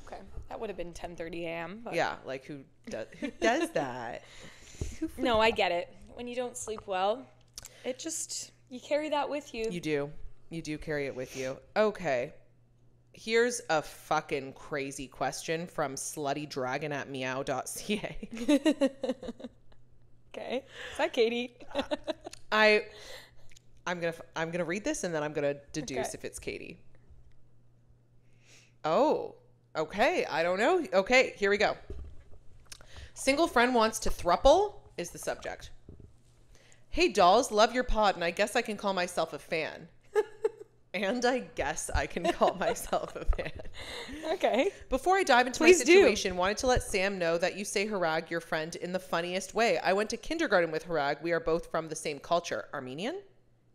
okay. That would have been 10:30 a.m. But... Yeah, like who does that? No, I get it. When you don't sleep well, you carry that with you. You do. You do carry it with you. Okay. Here's a fucking crazy question from sluttydragon@meow.ca. Okay. Is that Katie? I'm gonna read this and then I'm gonna deduce if it's Katie. Oh, okay. I don't know. Okay, here we go. Single friend wants to thruple is the subject. Hey dolls, love your pod, and I guess I can call myself a fan. And I guess I can call myself a fan. Okay. Before I dive into my situation, wanted to let Sam know that you say Harag, your friend, in the funniest way. I went to kindergarten with Harag. We are both from the same culture. Armenian?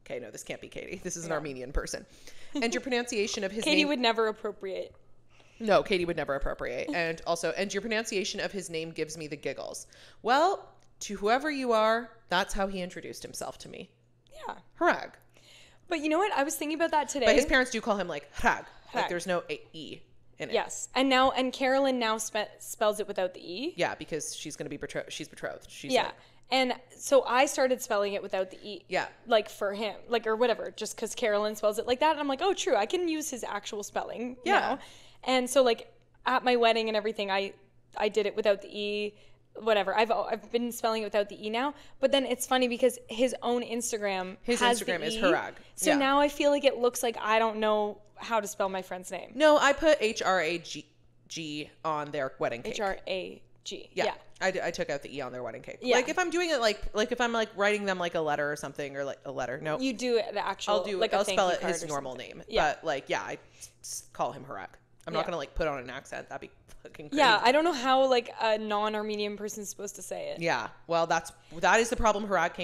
Okay, no, this can't be Katie. This is an Armenian person. And your pronunciation of his name... Katie would never appropriate. No, Katie would never appropriate. And your pronunciation of his name gives me the giggles. Well, to whoever you are, that's how he introduced himself to me. Yeah. Harag. But you know what? I was thinking about that today. But his parents do call him like Harag. Like there's no E in it. Yes. And Carolyn now spells it without the E. Yeah, because she's going to be betrothed. She's betrothed. Yeah. And so I started spelling it without the E. Yeah. Like for him, like, or whatever, just because Carolyn spells it like that. And I'm like, oh, true. I can use his actual spelling. Yeah. Now. And so like at my wedding and everything, I did it without the E, whatever. I've been spelling it without the E now. But then it's funny because his own Instagram has the E. is Harag. So now I feel like it looks like I don't know how to spell my friend's name. No, I put HRAG on their wedding cake. HRAG. Yeah. I took out the E on their wedding cake. Yeah. Like if I'm doing it like if I'm like writing them like a letter or something or like a letter. No. You do it the actual I'll spell it his normal name. Yeah. But like I call him Harag. I'm not going to like put on an accent. That'd be fucking crazy. Yeah, I don't know how like a non-Armenian person's supposed to say it. Yeah. Well, that is the problem Harag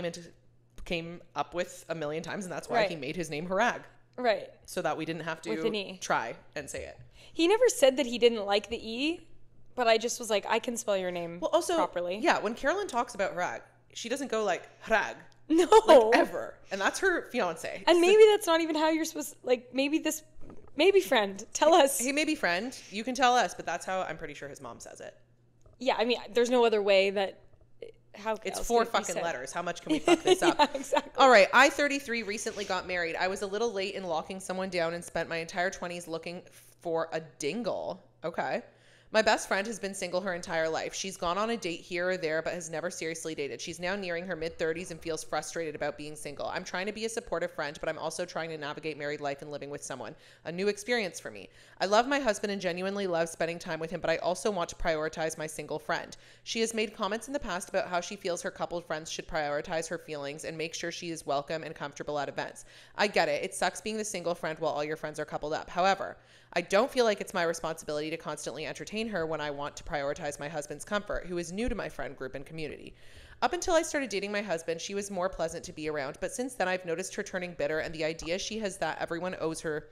came up with a million times, and that's why he made his name Harag. Right. So that we didn't have to try and say it. He never said that he didn't like the E, but I just was like, I can spell your name properly. Yeah, when Carolyn talks about Harag, she doesn't go like Harag. No. Like ever. And that's her fiance. And maybe that's not even how you're supposed to, like, maybe friend, tell us. Hey, maybe friend, you can tell us, but that's how I'm pretty sure his mom says it. Yeah, I mean, there's no other way that, it's 4 fucking letters. How much can we fuck this up? Yeah, exactly. All right, I, 33, recently got married. I was a little late in locking someone down and spent my entire 20s looking for a dingle. Okay. My best friend has been single her entire life. She's gone on a date here or there, but has never seriously dated. She's now nearing her mid-30s and feels frustrated about being single. I'm trying to be a supportive friend, but I'm also trying to navigate married life and living with someone. A new experience for me. I love my husband and genuinely love spending time with him, but I also want to prioritize my single friend. She has made comments in the past about how she feels her coupled friends should prioritize her feelings and make sure she is welcome and comfortable at events. I get it. It sucks being the single friend while all your friends are coupled up. However, I don't feel like it's my responsibility to constantly entertain her when I want to prioritize my husband's comfort, who is new to my friend group and community. Up until I started dating my husband, she was more pleasant to be around, but since then I've noticed her turning bitter, and the idea she has that everyone owes her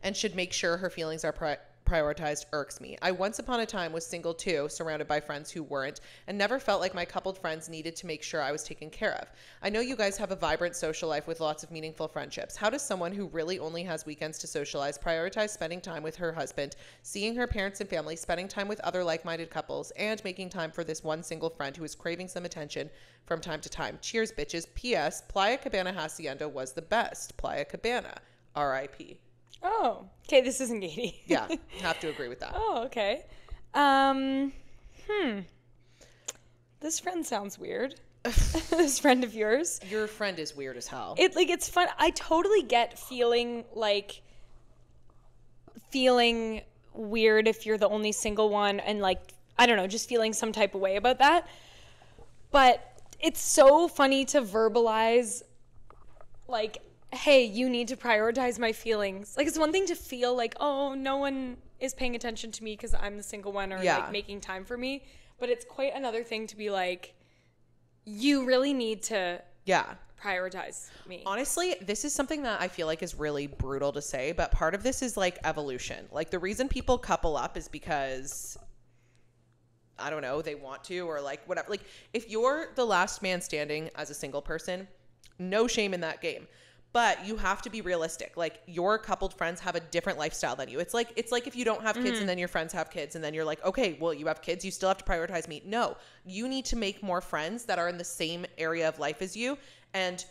and should make sure her feelings are prioritized irks me. I once upon a time was single too, surrounded by friends who weren't, and never felt like my coupled friends needed to make sure I was taken care of. I know you guys have a vibrant social life with lots of meaningful friendships. How does someone who really only has weekends to socialize prioritize spending time with her husband, seeing her parents and family, spending time with other like-minded couples, and making time for this one single friend who is craving some attention from time to time? Cheers, bitches. P.S. Playa Cabana Hacienda was the best. Playa Cabana. R.I.P. Oh, okay. This isn't Katie. Yeah, have to agree with that. Oh, okay. This friend sounds weird. This friend of yours. Your friend is weird as hell. It's fun. I totally get feeling weird if you're the only single one, and like, I don't know, just feeling some type of way about that. But it's so funny to verbalize, like, hey, you need to prioritize my feelings. Like, it's one thing to feel like, oh, no one is paying attention to me because I'm the single one, or like making time for me. But it's quite another thing to be like, you really need to prioritize me. Honestly, this is something that I feel like is really brutal to say, but part of this is like evolution. Like, the reason people couple up is because, I don't know, they want to, or like whatever. Like, if you're the last man standing as a single person, no shame in that game. But you have to be realistic. Like, your coupled friends have a different lifestyle than you. It's like if you don't have kids and then your friends have kids, and then you're like, okay, well, you have kids, you still have to prioritize me. No, you need to make more friends that are in the same area of life as you, and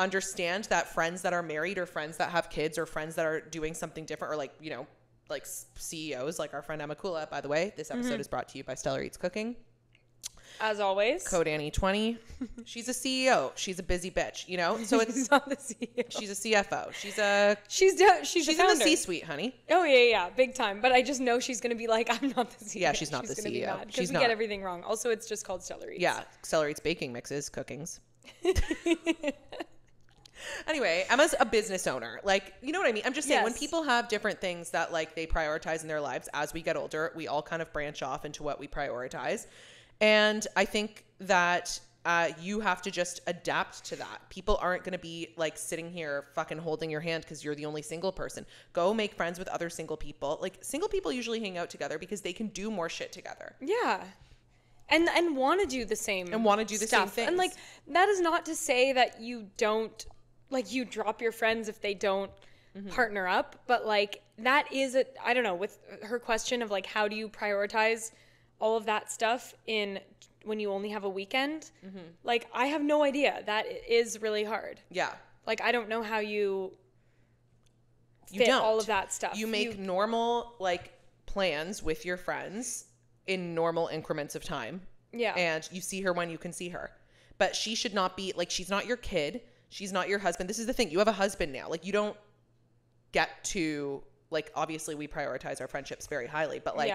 understand that friends that are married, or friends that have kids, or friends that are doing something different, or like, you know, like CEOs, like our friend Emma Kula. By the way, this episode is brought to you by Stellar Eats Cooking. As always. Code Annie20. She's a CEO. She's a busy bitch, you know? So it's not the CEO. She's a CFO. She's in in the C-suite, honey. Oh, yeah, big time. But I just know she's going to be like, I'm not the CEO. Yeah, she's not the CEO. Because we get everything wrong. Also, it's just called Stellar Eats. Yeah, Stellar Eats baking mixes, cookings. Anyway, Emma's a business owner. Like, you know what I mean? I'm just saying, when people have different things that like they prioritize in their lives, as we get older, we all kind of branch off into what we prioritize. And I think that you have to just adapt to that. People aren't going to be like sitting here fucking holding your hand because you're the only single person. Go make friends with other single people. Like, single people usually hang out together because they can do more shit together. Yeah. And want to do the same and want to do the same things. And like, that is not to say that you don't, like, you drop your friends if they don't partner up. But like, that is I don't know, with her question of like, how do you prioritize all of that stuff when you only have a weekend? Like, I have no idea. That is really hard. Yeah. Like, I don't know how you fit all of that stuff. You make normal, like, plans with your friends in normal increments of time. Yeah. And you see her when you can see her. But she should not be, like, she's not your kid. She's not your husband. This is the thing. You have a husband now. Like, you don't get to, like, obviously we prioritize our friendships very highly. But, like,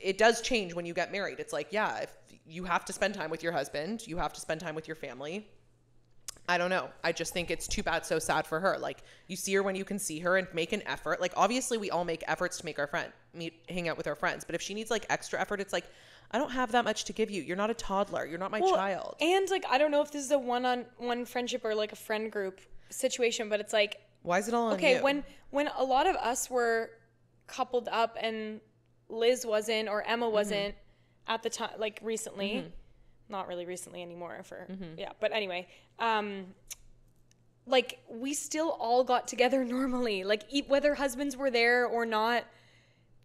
it does change when you get married. It's like, yeah, if you have to spend time with your husband, you have to spend time with your family. I don't know. I just think it's too bad, so sad for her. Like, you see her when you can see her and make an effort. Like, obviously we all make efforts to make our hang out with our friends. But if she needs like extra effort, it's like, I don't have that much to give you. You're not a toddler. You're not my child. And like, I don't know if this is a one-on-one friendship or like a friend group situation, but it's like, why is it all on you? Okay, when a lot of us were coupled up and Liz wasn't, or Emma wasn't at the time, like recently, not really recently anymore but anyway, like, we still all got together normally, like, whether husbands were there or not.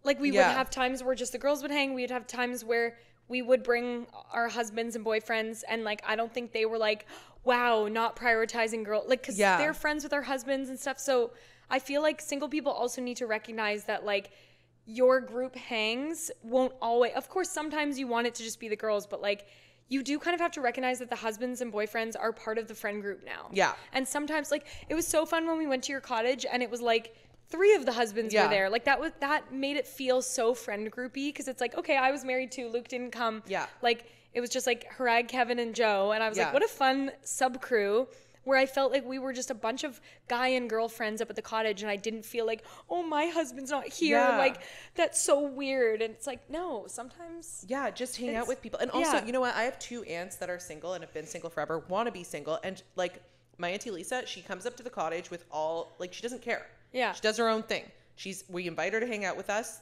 Like, we would have times where just the girls would hang. We'd have times where we would bring our husbands and boyfriends, and like, I don't think they were like, wow, not prioritizing like, because they're friends with our husbands and stuff. So I feel like single people also need to recognize that, like, your group hangs won't always, of course, sometimes you want it to just be the girls, but like you do kind of have to recognize that the husbands and boyfriends are part of the friend group now. Yeah. And sometimes like it was so fun when we went to your cottage and it was like 3 of the husbands were there. Like that made it feel so friend groupy because it's like, okay, I was married too. Luke didn't come. Yeah. Like it was just like Harag, Kevin, and Joe. And I was like, what a fun sub crew. Where I felt like we were just a bunch of guy and girl friends up at the cottage and I didn't feel like, oh, my husband's not here. Yeah. Like, that's so weird. And it's like, no, sometimes. Yeah, just hang out with people. And also, you know what? I have 2 aunts that are single and have been single forever, want to be single. And like my Auntie Lisa, she comes up to the cottage with all, like, she doesn't care. Yeah. She does her own thing. We invite her to hang out with us,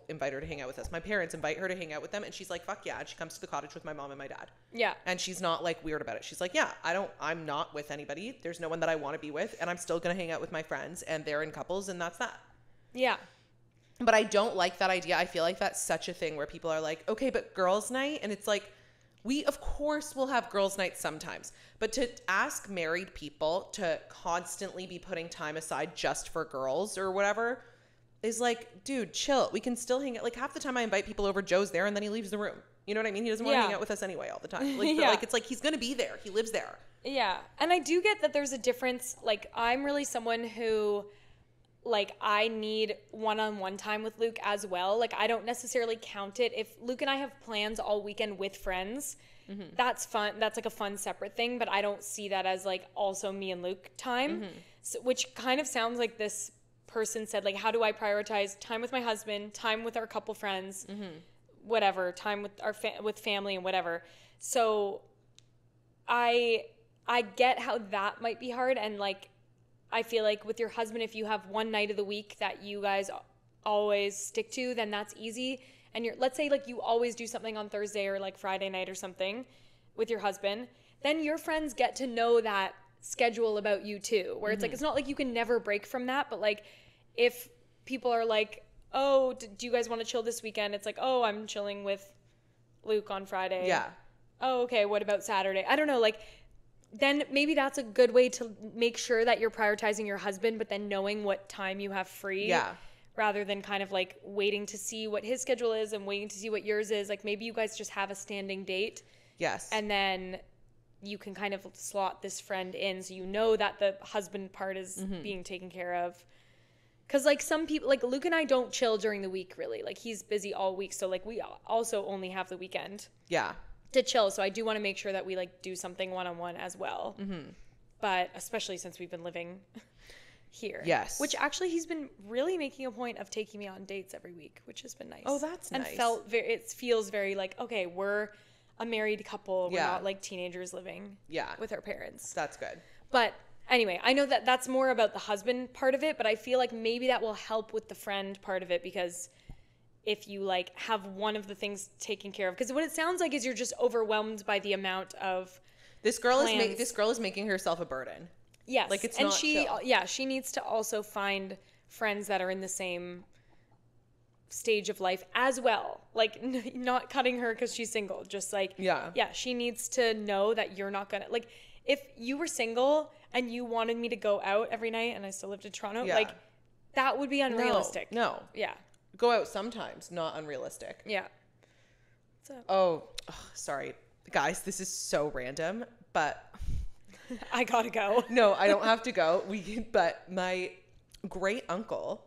invite her to hang out with us. My parents invite her to hang out with them, and she's like, fuck yeah. And she comes to the cottage with my mom and my dad. Yeah. And she's not like weird about it. She's like, yeah, I'm not with anybody. There's no one that I want to be with, and I'm still going to hang out with my friends, and they're in couples, and that's that. Yeah. But I don't like that idea. I feel like that's such a thing where people are like, okay, but girls' night, and it's like, we of course will have girls' night sometimes, but to ask married people to constantly be putting time aside just for girls or whatever is like, dude, chill. We can still hang out. Like half the time I invite people over, Joe's there and then he leaves the room. You know what I mean? He doesn't want to hang out with us anyway all the time. Like, but like, it's like, he's going to be there. He lives there. Yeah. And I do get that there's a difference. Like I'm really someone who like I need one-on-one time with Luke as well. Like I don't necessarily count it. If Luke and I have plans all weekend with friends, that's fun. That's like a fun separate thing, but I don't see that as like also me and Luke time, so, which kind of sounds like this person said, like, how do I prioritize time with my husband, time with our couple friends, whatever, time with our with family and whatever. So I get how that might be hard. And like, I feel like with your husband, if you have one night of the week that you guys always stick to, then that's easy. And let's say like you always do something on Thursday or like Friday night or something with your husband, then your friends get to know that schedule about you too, where it's like, it's not like you can never break from that, but like if people are like, oh, do you guys want to chill this weekend? It's like, oh, I'm chilling with Luke on Friday. Yeah. Oh, okay. What about Saturday? I don't know. Like, then maybe that's a good way to make sure that you're prioritizing your husband, but then knowing what time you have free. Yeah. Rather than kind of like waiting to see what his schedule is and waiting to see what yours is. Like maybe you guys just have a standing date. Yes. And then you can kind of slot this friend in so you know that the husband part is being taken care of. Because like some people, like Luke and I don't chill during the week really. Like he's busy all week. So like we also only have the weekend. Yeah. To chill. So I do want to make sure that we like do something one-on-one as well. But especially since we've been living here. Yes. Which actually he's been really making a point of taking me on dates every week, which has been nice. Oh, that's nice. And it feels very like, okay, we're a married couple. We're not like teenagers living with our parents. That's good. But anyway, I know that that's more about the husband part of it, but I feel like maybe that will help with the friend part of it, because if you like have one of the things taken care of, because what it sounds like is you're just overwhelmed by the amount of this girl is making herself a burden. Yes. Like it's and not chill. Yeah, she needs to also find friends that are in the same stage of life as well. Like not cutting her because she's single. Just like, yeah, she needs to know that you're not going to, like, if you were single and you wanted me to go out every night and I still lived in Toronto, like that would be unrealistic. No. Yeah. Go out sometimes, not unrealistic. Yeah. Oh, sorry. Guys, this is so random, but I gotta go. No, I don't have to go. But my great uncle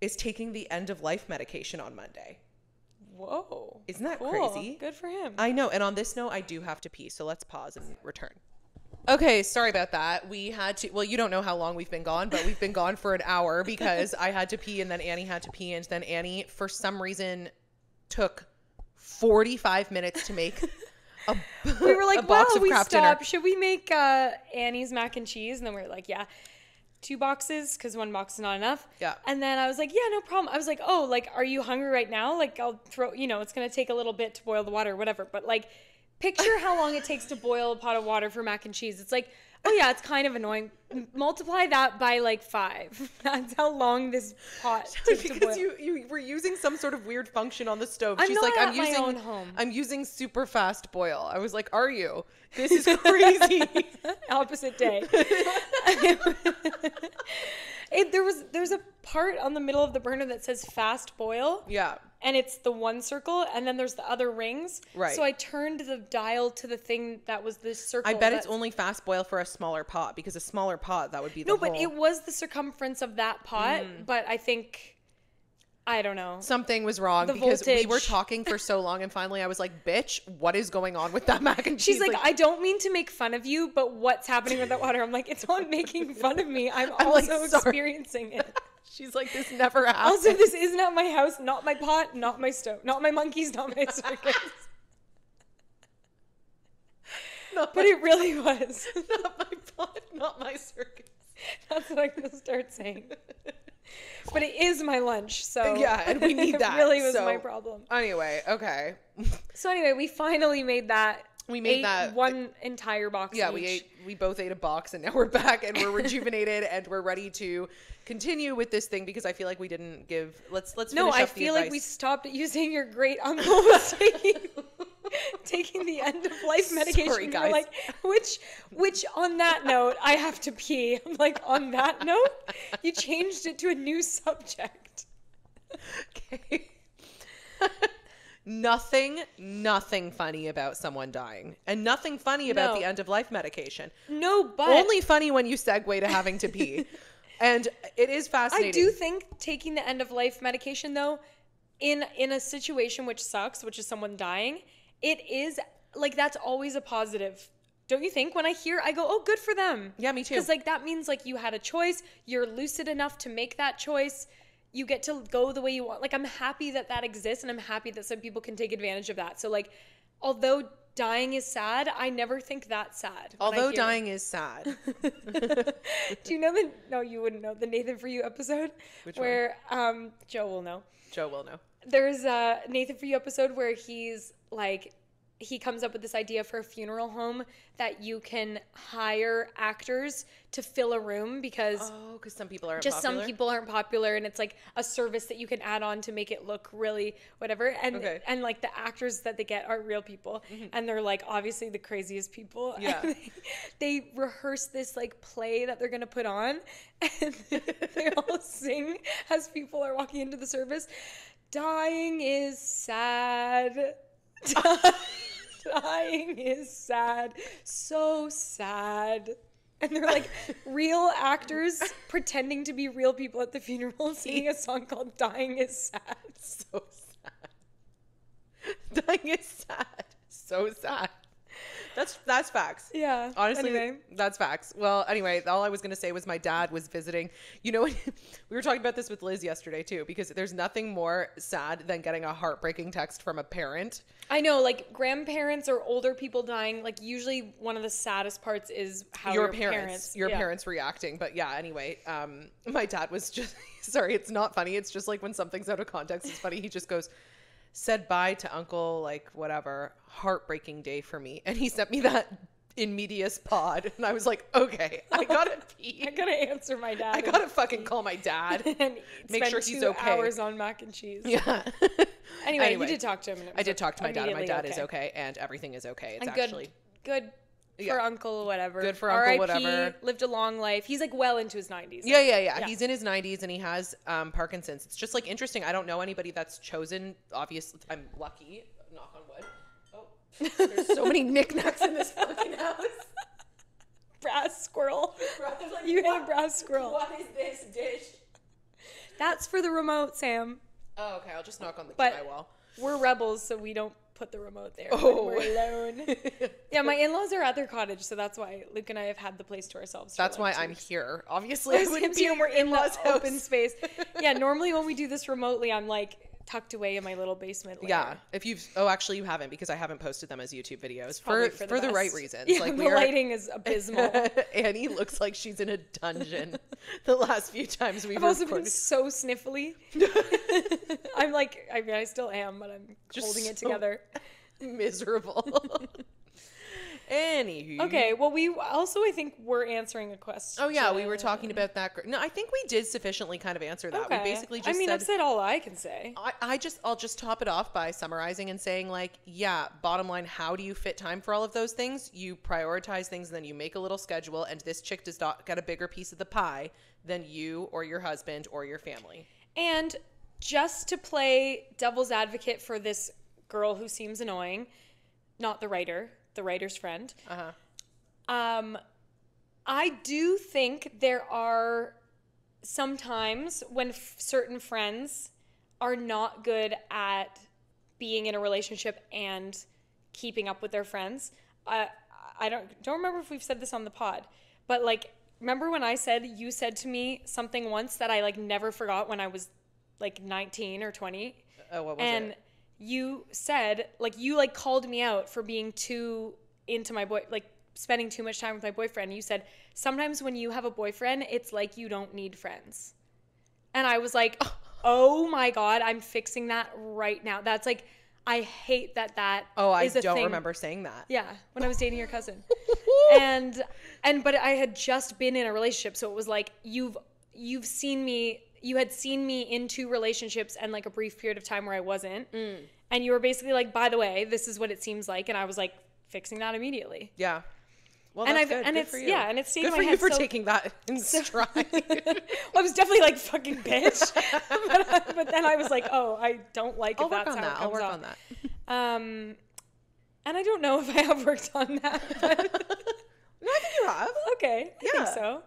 is taking the end of life medication on Monday. Whoa. Isn't that crazy? Good for him. I know. And on this note, I do have to pee. So let's pause and return. Okay, sorry about that. We had to, well, you don't know how long we've been gone, but we've been gone for an hour because I had to pee and then Annie had to pee. And then Annie, for some reason, took 45 minutes to make we were like, wow, we stopped. Dinner. Should we make Annie's mac and cheese? And then we were like, yeah, 2 boxes because 1 box is not enough. Yeah. And then I was like, yeah, no problem. I was like, oh, like, are you hungry right now? Like, I'll throw, it's going to take a little bit to boil the water or whatever. But like, picture how long it takes to boil a pot of water for mac and cheese. It's like, oh yeah, it's kind of annoying. Multiply that by like 5. That's how long this pot takes to boil. Because you were using some sort of weird function on the stove. She's like, I'm using super fast boil. I was like, are you? This is crazy. Opposite day. there's a part on the middle of the burner that says fast boil. Yeah. And it's the one circle, and then there's the other rings. Right. So I turned the dial to the thing that was this circle. I bet it's only fast boil for a smaller pot, because a smaller pot, that would be the but it was the circumference of that pot. But I think, I don't know. Something was wrong, because we were talking for so long, and finally I was like, bitch, what is going on with that mac and cheese? She's like, I don't mean to make fun of you, but what's happening with that water? I'm like, it's not making fun of me. I'm also experiencing it. She's like, this never happened. Also, this is not my house, not my pot, not my stove, not my monkeys, not my circus. But it really was. Not my pot, not my circus. That's what I'm going to start saying. But it is my lunch, so. Yeah, and we need that. It really was my problem. Anyway, okay. So anyway, we finally made that. We made that one entire box. Yeah, each. we both ate a box, and now we're back, and we're rejuvenated, and we're ready to continue with this thing, because I feel like we didn't give. Let's finish No, up I the feel advice. like we stopped using your great uncle was taking the end of life medication. Sorry, guys. You're like, which on that note, I have to pee. I'm like, on that note, you changed it to a new subject. Okay. Nothing funny about someone dying, and nothing funny about the end of life medication. No, but only funny when you segue to having to pee. And it is fascinating. I do think taking the end of life medication, though, in a situation which sucks, which is someone dying, it is like, that's always a positive. Don't you think? When I hear, I go, oh, good for them. Yeah, me too. Because like that means like you had a choice. You're lucid enough to make that choice. You get to go the way you want. Like, I'm happy that that exists, and I'm happy that some people can take advantage of that. So like, although dying is sad, I never think that's sad. Although dying is sad. Do you know no, you wouldn't know the Nathan For You episode? Which where Joe will know. Joe will know. There's a Nathan For You episode where he's like, he comes up with this idea for a funeral home that you can hire actors to fill a room, because some people aren't just popular. some people aren't popular, and it's like a service that you can add on to make it look really whatever. And and like the actors that they get are real people, and they're like obviously the craziest people. Yeah. And they rehearse this like play that they're gonna put on, and they all sing as people are walking into the service. Dying is sad. Dying is sad. So sad. And they're like real actors pretending to be real people at the funeral singing a song called Dying is Sad. So sad. Dying is sad. So sad. That's facts. Yeah. Honestly, anyway. That's facts. Well, anyway, all I was going to say was my dad was visiting. You know, we were talking about this with Liz yesterday too, because there's nothing more sad than getting a heartbreaking text from a parent. I know, like grandparents or older people dying, like usually one of the saddest parts is how your parents reacting. But yeah, anyway, my dad was just, sorry, it's not funny. It's just like when something's out of context, it's funny. He just goes, said bye to uncle, like whatever, heartbreaking day for me. And he sent me that in medias pod. And I was like, okay, I gotta pee. I gotta answer my dad. I gotta fucking call my dad. And make sure he's okay. 2 hours on mac and cheese. Yeah. Anyway, you did talk to him. And I did talk to my dad, and my dad is okay, and everything is okay. It's and actually good for uncle whatever. Good for uncle whatever. Lived a long life. He's like well into his 90s. Yeah. He's in his 90s, and he has Parkinson's. It's just like interesting. I don't know anybody that's chosen. Obviously, I'm lucky. Knock on wood. Oh, there's so many knickknacks in this fucking house. Brass squirrel. You hit a brass squirrel. What is this dish? That's for the remote, Sam. Oh, okay. I'll just knock on the drywall. We're rebels, so we don't put the remote there. Oh. We're alone. Yeah, my in-laws are at their cottage, so that's why Luke and I have had the place to ourselves. That's why I'm here. Obviously, I wouldn't be here. We're in the open house. space. Yeah, normally when we do this remotely, I'm like tucked away in my little basement lair. Yeah, if you've actually you haven't, because I haven't posted them as YouTube videos for the right reasons. Yeah, like the lighting is abysmal. Annie looks like she's in a dungeon. The last few times we've also been so sniffly. I'm like, I mean, I still am, but I'm just holding it together. Miserable. Anywho. Okay, well, we also, I think, were answering a question. Oh, yeah, we were talking about that. No, I think we did sufficiently kind of answer that. Okay. We basically just I've said all I can say. I'll just top it off by summarizing and saying, like, yeah, bottom line, how do you fit time for all of those things? You prioritize things, and then you make a little schedule, and this chick does not get a bigger piece of the pie than you or your husband or your family. And just to play devil's advocate for this girl who seems annoying, not the writer's friend. I do think there are sometimes when certain friends are not good at being in a relationship and keeping up with their friends. I don't remember if we've said this on the pod, but like, remember when you said to me something once that I like never forgot when I was like 19 or 20? Oh, what was and it? You said, like, you like called me out for being too into my spending too much time with my boyfriend. You said, sometimes when you have a boyfriend, it's like you don't need friends. And I was like, oh my God, I'm fixing that right now. That's like, I hate that is a thing. I don't remember saying that. Yeah, when I was dating your cousin. But I had just been in a relationship, so it was like, you had seen me in two relationships and like a brief period of time where I wasn't. And you were basically like, by the way, this is what it seems like. And I was like, fixing that immediately. Yeah. Well, that's good. Good for you. Yeah, and it's stayed in my head. head. Good for you for taking that in stride. Well, I was definitely like, fucking bitch. but then I was like, oh, I don't like it. I'll work on that. And I don't know if I have worked on that. But no, I think you have. Okay. I think so.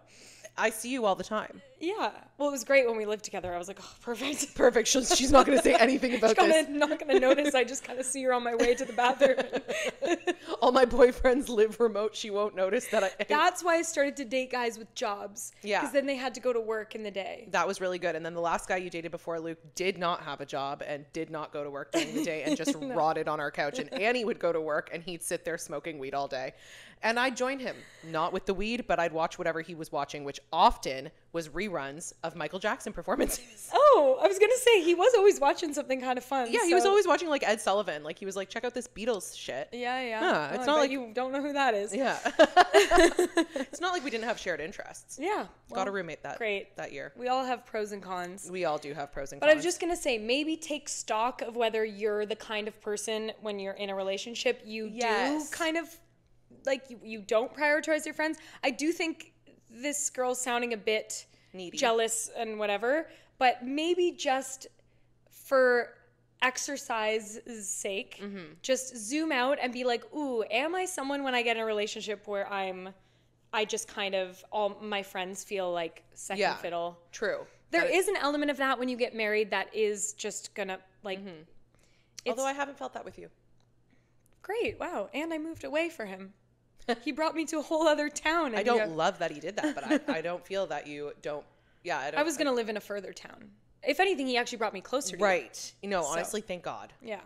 I see you all the time. Yeah. Well, it was great when we lived together. I was like, oh, perfect. Perfect. She's not going to say anything about this. She's not going to notice. I just kind of see her on my way to the bathroom. All my boyfriends live remote. She won't notice that. That's why I started to date guys with jobs. Yeah. Because then they had to go to work in the day. That was really good. And then the last guy you dated before Luke did not have a job and did not go to work during the day and just rotted on our couch. And Annie would go to work and he'd sit there smoking weed all day. And I'd join him, not with the weed, but I'd watch whatever he was watching, which often was reruns of Michael Jackson performances. Oh, I was going to say, he was always watching something kind of fun. Yeah, he was always watching like Ed Sullivan. Like he was like, check out this Beatles shit. Yeah. It's not like you don't know who that is. Yeah. It's not like we didn't have shared interests. Yeah. Got a roommate that year. We all have pros and cons. We all do have pros and cons. But I was just going to say, maybe take stock of whether you're the kind of person when you're in a relationship, you do kind of like you don't prioritize your friends. I do think this girl's sounding a bit needy, jealous and whatever, but maybe just for exercise's sake, just zoom out and be like, ooh, am I someone when I get in a relationship where I just kind of, all my friends feel like second fiddle. True. There is an element of that when you get married that is just gonna like, although I haven't felt that with you. Great. Wow. And I moved away for him. He brought me to a whole other town. And I don't love that he did that, but I don't feel that you don't. Yeah, I was going to live in a further town. If anything, he actually brought me closer to you. Right. You know, honestly, thank God. Yeah.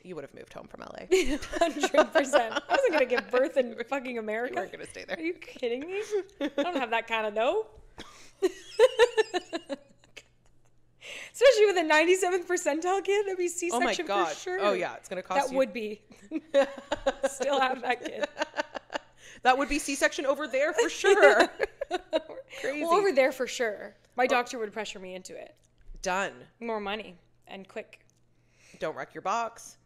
You would have moved home from LA. 100%. I wasn't going to give birth in fucking America. You weren't going to stay there. Are you kidding me? I don't have that kind of dough. Especially with a 97th percentile kid, that'd be C-section for sure. Oh yeah, it's gonna cost that would be. Still have that kid. That would be C-section over there for sure. Crazy. Well, over there for sure. My doctor would pressure me into it. Done. More money and quick. Don't wreck your box.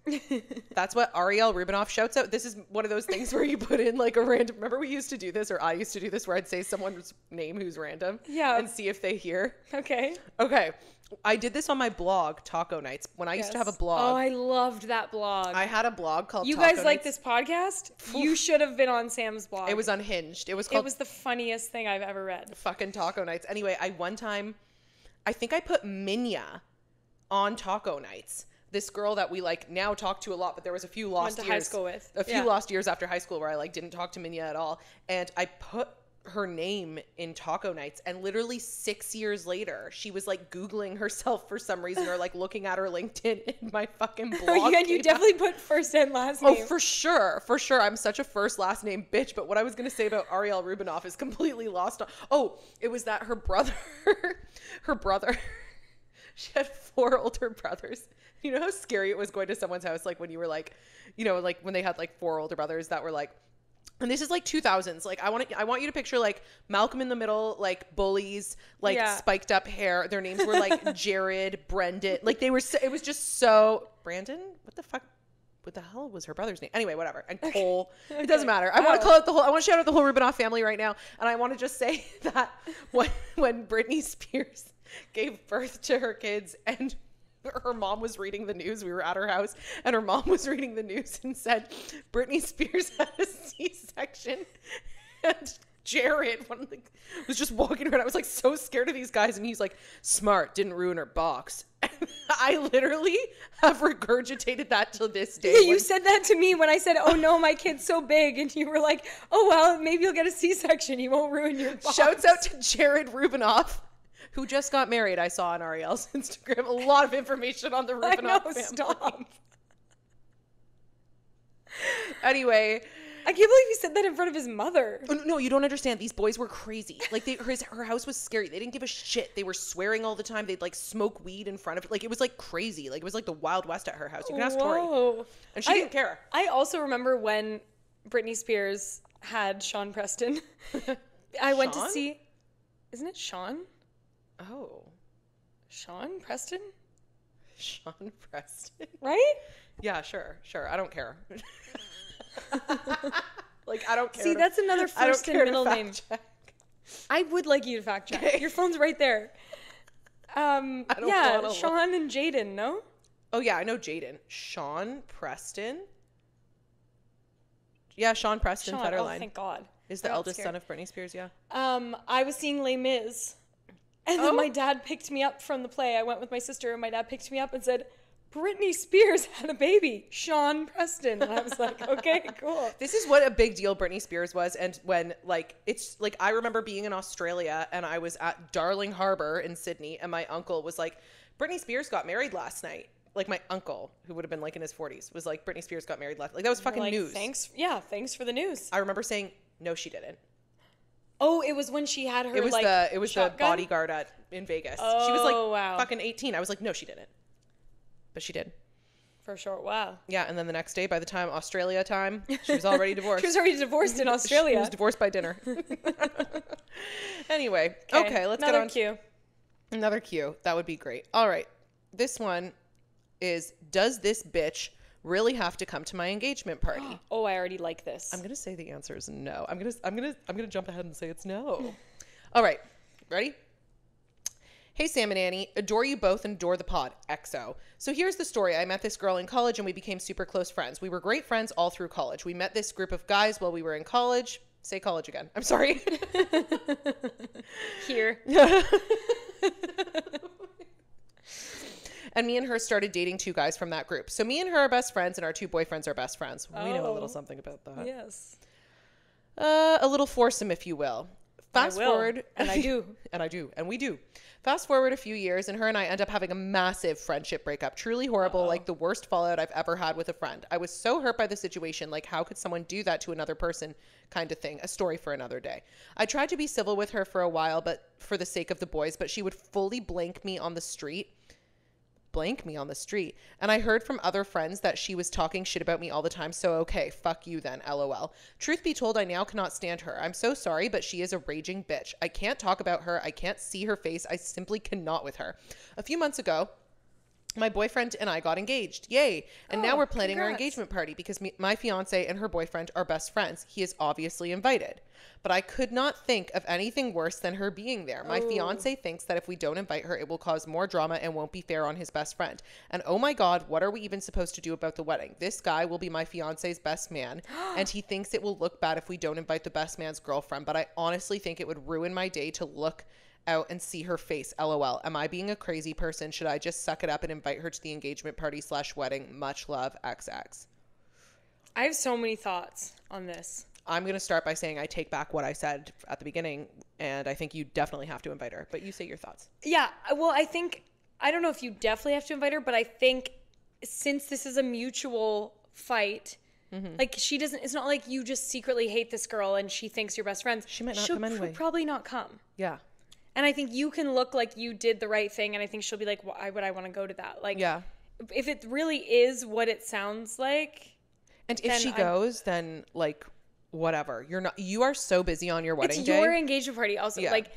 That's what Ariel Rubinoff shouts out. This is one of those things where you put in like a random. Remember we used to do this, or I used to do this, where I'd say someone's name who's random. Yeah. And see if they hear. Okay. I did this on my blog, Taco Nights, when I used to have a blog. Oh, I loved that blog. I had a blog called You Taco guys Nights. like this podcast? You should have been on Sam's blog. It was unhinged. It was the funniest thing I've ever read. Fucking Taco Nights. Anyway, one time, I think I put Minya on Taco Nights. This girl that we like now talk to a lot, but there was a few lost years. Went to high school with. A few lost years after high school where I like didn't talk to Minya at all. And I put her name in Taco Nights, and literally 6 years later she was like Googling herself for some reason, or like looking at her LinkedIn in my fucking blog. Yeah, you definitely put first and last name. Oh, for sure. I'm such a first last name bitch. But what I was going to say about Ariel Rubinoff is completely lost. It was that her brother, she had 4 older brothers. You know how scary it was going to someone's house, like when you were like, you know, like when they had like 4 older brothers that were like And this is like 2000s. Like I want you to picture like Malcolm in the Middle, like bullies, like spiked up hair. Their names were like Jared, Brendan. Like they were. It was just so Brandon. What the fuck? What the hell was her brother's name? Anyway, whatever. And Cole. Okay. It doesn't matter. I want to call out the whole. I want to shout out the whole Rubinoff family right now. And I want to just say that when Britney Spears gave birth to her kids and her mom was reading the news. We were at her house and her mom was reading the news and said, Britney Spears had a C-section. And Jared was just walking around. I was like so scared of these guys. And he's like, smart, didn't ruin her box. And I literally have regurgitated that till this day. Yeah, you said that to me when I said, oh no, my kid's so big. And you were like, oh, well, maybe you'll get a C-section. You won't ruin your box. Shouts out to Jared Rubinoff, who just got married. I saw on Ariel's Instagram. A lot of information on the Rubinoff family. Stop. Anyway, I can't believe you said that in front of his mother. Oh, no, you don't understand. These boys were crazy. Like her house was scary. They didn't give a shit. They were swearing all the time. They'd like smoke weed in front of it. Like it was like crazy. Like it was like the Wild West at her house. You can ask Tori. And she didn't care. I also remember when Britney Spears had Sean Preston. I went to see. Isn't it Sean? Oh. Sean Preston? Sean Preston. Right? Yeah, sure. I don't care. Like, I don't care. See, that's another first and middle name. Check. I would like you to fact check. Okay. Your phone's right there. Sean and Jaden, no? Oh, yeah, I know Jaden. Sean Preston. Yeah, Sean Preston Federline. Oh, thank God. Is the eldest son of Britney Spears, yeah. I was seeing Les Mis. And then my dad picked me up from the play. I went with my sister, and my dad picked me up and said, Britney Spears had a baby, Sean Preston. And I was like, okay, cool. This is what a big deal Britney Spears was. And when, like, it's like, I remember being in Australia and I was at Darling Harbour in Sydney, and my uncle was like, Britney Spears got married last night. Like, my uncle, who would have been like in his 40s, was like, Britney Spears got married last night. Like, that was fucking news. Thanks for the news. I remember saying, no, she didn't. Oh, it was when she had her, it was the bodyguard in Vegas. Oh, she was like fucking 18. I was like, no, she didn't. But she did. For sure. Wow. Yeah, and then the next day, by the time Australia time, she was already divorced. She was already divorced in Australia. She was divorced by dinner. Anyway, okay, let's get on. Another cue. That would be great. All right. This one is, does this bitch really have to come to my engagement party? Oh, I already like this. I'm gonna say the answer is no. I'm gonna jump ahead and say it's no. All right, ready? Hey, Sam and Annie, adore you both and adore the pod. XO. So here's the story. I met this girl in college and we became super close friends. We were great friends all through college. We met this group of guys while we were in college. Say college again. I'm sorry. Here. And me and her started dating two guys from that group. So me and her are best friends, and our two boyfriends are best friends. We know a little something about that. Yes. A little foursome, if you will. Fast forward. And I do. And I do. And we do. Fast forward a few years, and her and I end up having a massive friendship breakup. Truly horrible, like the worst fallout I've ever had with a friend. I was so hurt by the situation, like how could someone do that to another person kind of thing. A story for another day. I tried to be civil with her for a while, but for the sake of the boys, but she would fully blank me on the street. And I heard from other friends that she was talking shit about me all the time. So okay, fuck you then, LOL. Truth be told, I now cannot stand her. I'm so sorry, but she is a raging bitch. I can't talk about her. I can't see her face. I simply cannot with her. A few months ago, my boyfriend and I got engaged. Yay. And now we're planning our engagement party because my fiance and her boyfriend are best friends. He is obviously invited. But I could not think of anything worse than her being there. My fiance thinks that if we don't invite her, it will cause more drama and won't be fair on his best friend. And oh my God, what are we even supposed to do about the wedding? This guy will be my fiance's best man. And he thinks it will look bad if we don't invite the best man's girlfriend. But I honestly think it would ruin my day to look out and see her face. LOL. Am I being a crazy person? Should I just suck it up and invite her to the engagement party / wedding? Much love, XX. I have so many thoughts on this. I'm going to start by saying I take back what I said at the beginning, and I think you definitely have to invite her. But you say your thoughts. Yeah. Well, I don't know if you definitely have to invite her, but I think since this is a mutual fight, like it's not like you just secretly hate this girl and she thinks you're best friends. She might not come anyway. She'll probably not come. Yeah. And I think you can look like you did the right thing, and I think she'll be like, why would I want to go to that? Like, yeah. If it really is what it sounds like. And if she goes, then, like, whatever. You are so busy on your wedding day. It's your engagement party also. Like,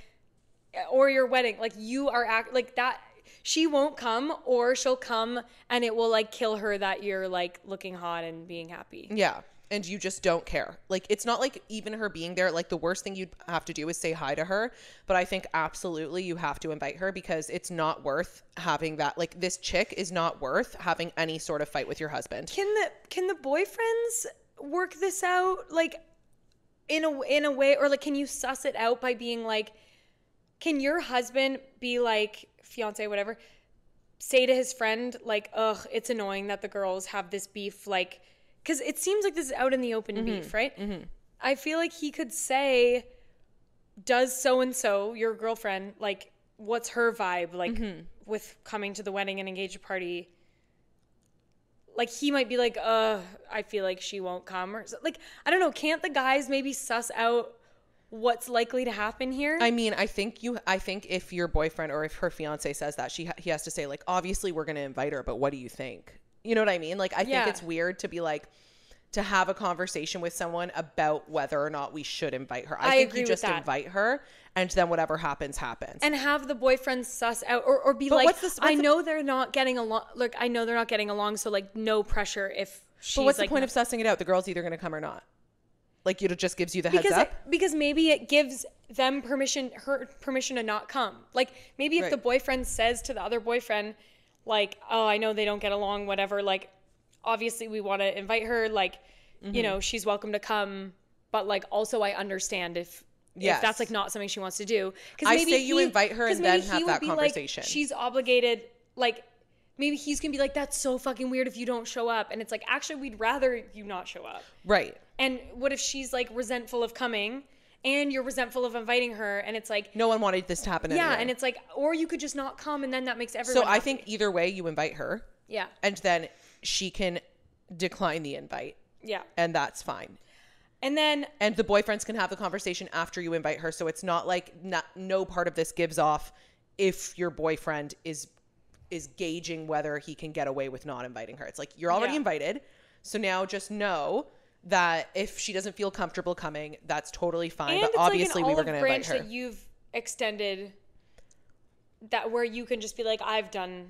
or your wedding. Like, you are like that. She won't come, or she'll come and it will like kill her that you're like looking hot and being happy. Yeah. And you just don't care. Like, it's not like even her being there, like the worst thing you'd have to do is say hi to her. But I think absolutely you have to invite her, because it's not worth having that. Like, this chick is not worth having any sort of fight with your husband. Can the boyfriends work this out, like, in a way, or like, can you suss it out by being like, can your husband be like, fiance, whatever, say to his friend like, ugh, it's annoying that the girls have this beef, like, because it seems like this is out in the open beef, right? I feel like he could say, does so-and-so, your girlfriend, like, what's her vibe, like, with coming to the wedding and engagement party? Like, he might be like, I feel like she won't come. Or, like, I don't know. Can't the guys maybe suss out what's likely to happen here? I mean, I think if your boyfriend or if her fiance says that, he has to say, like, obviously we're going to invite her, but what do you think? You know what I mean? Like, I think it's weird to be like, to have a conversation with someone about whether or not we should invite her. I think you just invite her, and then whatever happens, happens. And have the boyfriend suss out, or be like, I know they're not getting along. Look, I know they're not getting along, so like, no pressure if she's like. But what's the point of sussing it out? The girl's either going to come or not. Like, it just gives you the heads up? Because maybe it gives them her permission to not come. Like, maybe if the boyfriend says to the other boyfriend, like, oh, I know they don't get along, whatever, like, obviously we want to invite her, like, you know, she's welcome to come, but like, also I understand if that's like not something she wants to do. I say you invite her and then have that conversation. Like, she's obligated, like, maybe he's gonna be like, that's so fucking weird if you don't show up. And it's like, actually, we'd rather you not show up. Right. And what if she's like resentful of coming and you're resentful of inviting her, and it's like, no one wanted this to happen anyway. And it's like, or you could just not come, and then that makes everyone So happy. I think either way you invite her. Yeah. And then she can decline the invite. Yeah. And that's fine. And the boyfriends can have the conversation after you invite her. So it's not like no part of this gives off if your boyfriend is gauging whether he can get away with not inviting her. It's like, you're already invited. So now just know that if she doesn't feel comfortable coming, that's totally fine. And but it's obviously like we were going to invite her. That you've extended that, where you can just be like, I've done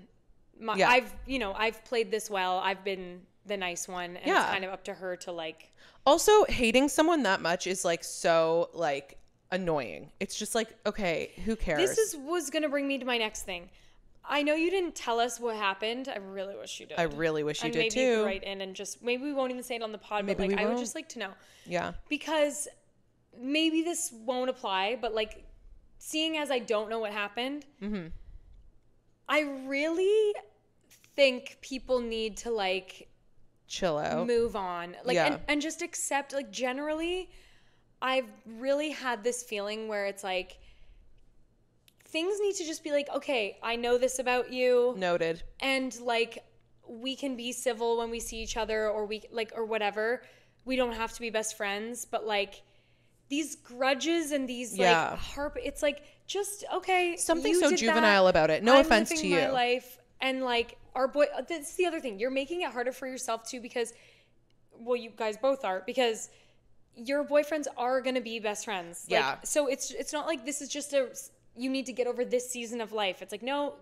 my, I've played this well. I've been the nice one, and it's kind of up to her to like. Also, hating someone that much is like so like annoying. It's just like, okay, who cares? This was going to bring me to my next thing. I know you didn't tell us what happened. I really wish you did. I really wish you did too. Maybe you could write in and just, maybe we won't even say it on the pod, but like, I would just like to know. Yeah. Because maybe this won't apply, but like, seeing as I don't know what happened, I really think people need to like chill out, move on, like, and just accept, like, generally, I've really had this feeling where it's like, things need to just be like, okay, I know this about you. Noted. And like, we can be civil when we see each other, or we like, or whatever. We don't have to be best friends, but like, these grudges and these like it's like, just, okay. Something so juvenile about it. No offense to you. My life, and like, that's the other thing. You're making it harder for yourself too, because, well, you guys both are, because your boyfriends are going to be best friends. Like, so it's not like this is just you need to get over this season of life. It's like, no,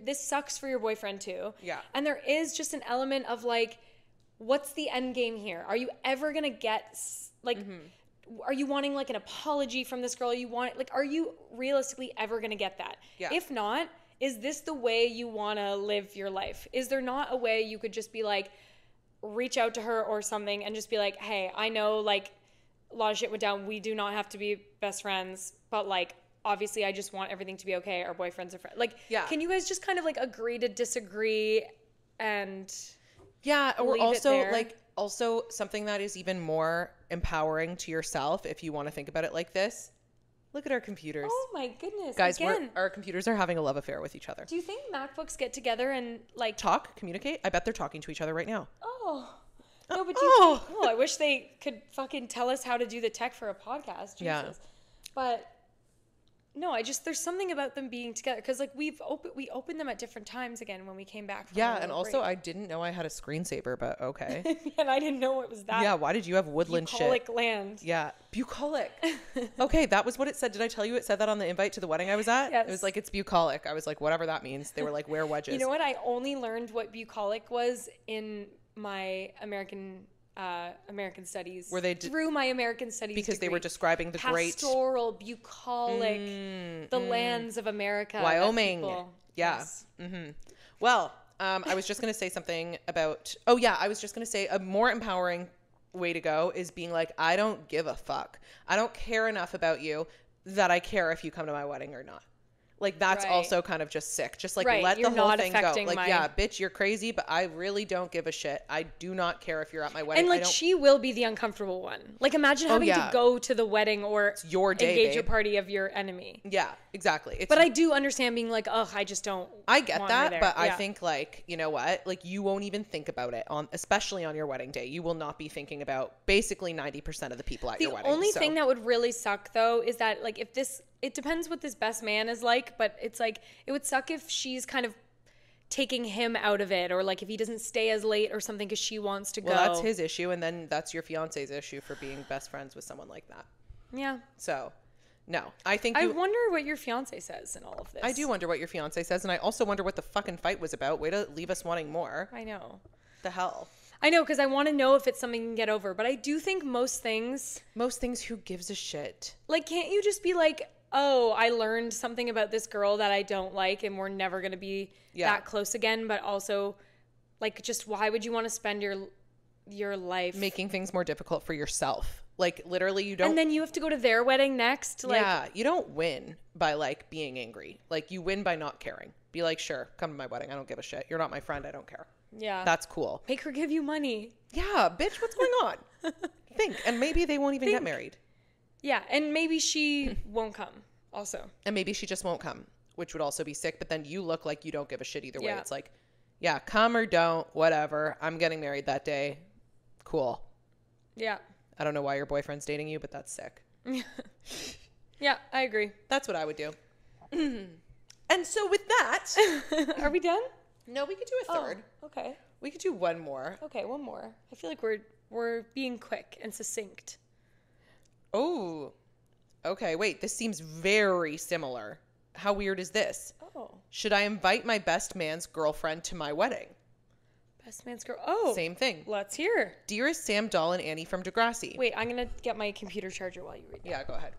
this sucks for your boyfriend too. Yeah. And there is just an element of like, what's the end game here? Are you ever going to get like, are you wanting like an apology from this girl? Are you realistically ever going to get that? Yeah. If not, is this the way you want to live your life? Is there not a way you could just be like, reach out to her or something and just be like, hey, I know like a lot of shit went down. We do not have to be best friends, but like, obviously I just want everything to be okay. Our boyfriends are friends. Like, can you guys just kind of like agree to disagree and or also something that is even more empowering to yourself, if you want to think about it like this. Look at our computers. Oh my goodness. Guys, our computers are having a love affair with each other. Do you think MacBooks get together and like communicate? I bet they're talking to each other right now. Oh. No, but I wish they could fucking tell us how to do the tech for a podcast. Jesus. Yeah. But No, there's something about them being together because like we opened them at different times again when we came back from Yeah, our and little also break. I didn't know I had a screensaver, but okay. And I didn't know it was that. Yeah, why did you have woodland bucolic shit? land. Yeah, bucolic. Okay, that was what it said. Did I tell you it said that on the invite to the wedding I was at? Yes. It was like, it's bucolic. I was like, whatever that means. They were like, wear wedges. You know what? I only learned what bucolic was in my American studies. Were they through my American studies because degree. they were describing the great pastoral, bucolic, the lands of America, Wyoming. Yeah. Yes. Well, I was just going to say something about, I was just going to say a more empowering way to go is being like, I don't give a fuck. I don't care enough about you that I care if you come to my wedding or not. Like, that's Right. also kind of just sick. Just like, Right. let You're the whole not thing go. affecting Like, my- yeah, bitch, you're crazy, but I really don't give a shit. I do not care if you're at my wedding. And like she will be the uncomfortable one. Like imagine having yeah. to go to the wedding or your day, engage a babe. party of your enemy. Yeah, exactly. It's But I do understand being like, ugh, I just don't. I get want her that, there. but I Yeah. think like, you know what? Like you won't even think about it especially on your wedding day. You will not be thinking about basically 90% of the people at your wedding. The only so. thing that would really suck though is that like it depends what this best man is like, but it's like it would suck if she's kind of taking him out of it or like if he doesn't stay as late or something because she wants to go. Well, that's his issue, and then that's your fiance's issue for being best friends with someone like that. Yeah. So, no. I think I wonder what your fiance says in all of this. I do wonder what your fiance says, and I also wonder what the fucking fight was about. Way to leave us wanting more. I know. The hell? I know, because I want to know if it's something you can get over. But I do think most things, who gives a shit? like, can't you just be like, oh, I learned something about this girl that I don't like and we're never going to be that close again. But also, like, just why would you want to spend your life Making things more difficult for yourself. Like, literally, you don't. And then you have to go to their wedding next. Like, yeah, you don't win by, like, being angry. Like, you win by not caring. Be like, sure, come to my wedding. I don't give a shit. You're not my friend. I don't care. yeah. That's cool. Make her give you money. Yeah, bitch, what's going on? Think. And maybe they won't even get married. Yeah. And maybe she won't come also. And maybe she just won't come, which would also be sick. But then you look like you don't give a shit either way. Yeah. It's like, yeah, come or don't, whatever. I'm getting married that day. Cool. Yeah. I don't know why your boyfriend's dating you, but that's sick. Yeah, I agree. That's what I would do. And so with that, Are we done? no, we could do a third. Oh, okay. We could do one more. Okay, one more. I feel like we're being quick and succinct. Oh, okay. Wait, this seems very similar. How weird is this? Oh. Should I invite my best man's girlfriend to my wedding? Best man's girl. Oh. Same thing. Let's hear. Dearest Sam, Doll, and Annie from Degrassi. Wait, I'm going to get my computer charger while you read that. Yeah, go ahead.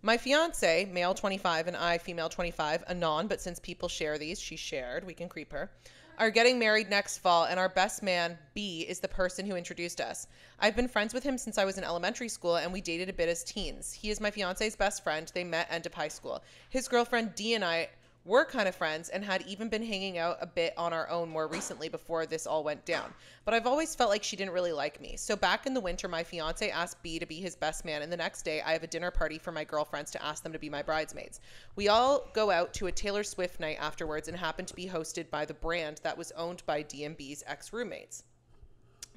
My fiance, male 25, and I, female 25, anon, but since people share these, she shared, we can creep her, are getting married next fall, and our best man, B, is the person who introduced us. I've been friends with him since I was in elementary school, and we dated a bit as teens. He is my fiance's best friend. They met end of high school. His girlfriend, D, and I were kind of friends and had even been hanging out a bit on our own more recently before this all went down. But I've always felt like she didn't really like me. So back in the winter, my fiance asked B to be his best man, and the next day I have a dinner party for my girlfriends to ask them to be my bridesmaids. We all go out to a Taylor Swift night afterwards and happen to be hosted by the brand that was owned by D and B's ex-roommates.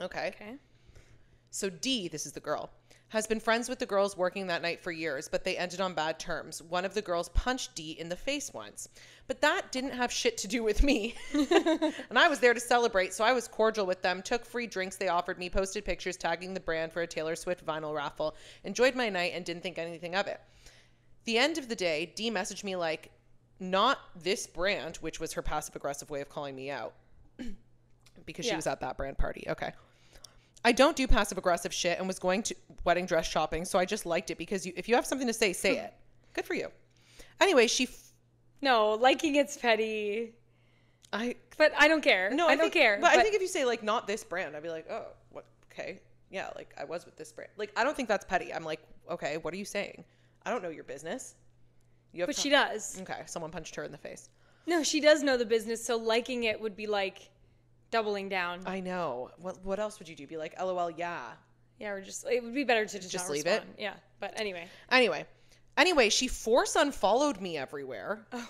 Okay. So D, this is the girl, has been friends with the girls working that night for years, but they ended on bad terms. One of the girls punched D in the face once. But that didn't have shit to do with me. And I was there to celebrate, so I was cordial with them, took free drinks they offered me, posted pictures tagging the brand for a Taylor Swift vinyl raffle, enjoyed my night, and didn't think anything of it. The end of the day, D messaged me like, not this brand, which was her passive-aggressive way of calling me out. Because she was at that brand party. Okay. I don't do passive aggressive shit and was going to wedding dress shopping, so I just liked it because if you have something to say it. Good for you. Anyway, No, liking it's petty. But I don't care. No, I don't care. But I think if you say like not this brand, I'd be like, oh, what? Okay, yeah, like I was with this brand. Like I don't think that's petty. I'm like, okay, what are you saying? I don't know your business. But she does. Okay, someone punched her in the face. No, she does know the business, so liking it would be like doubling down. I know. What else would you do? Be like, LOL, yeah. Yeah, or just it would be better to just not leave respond. it. Yeah, but anyway. Anyway, she force unfollowed me everywhere. Oh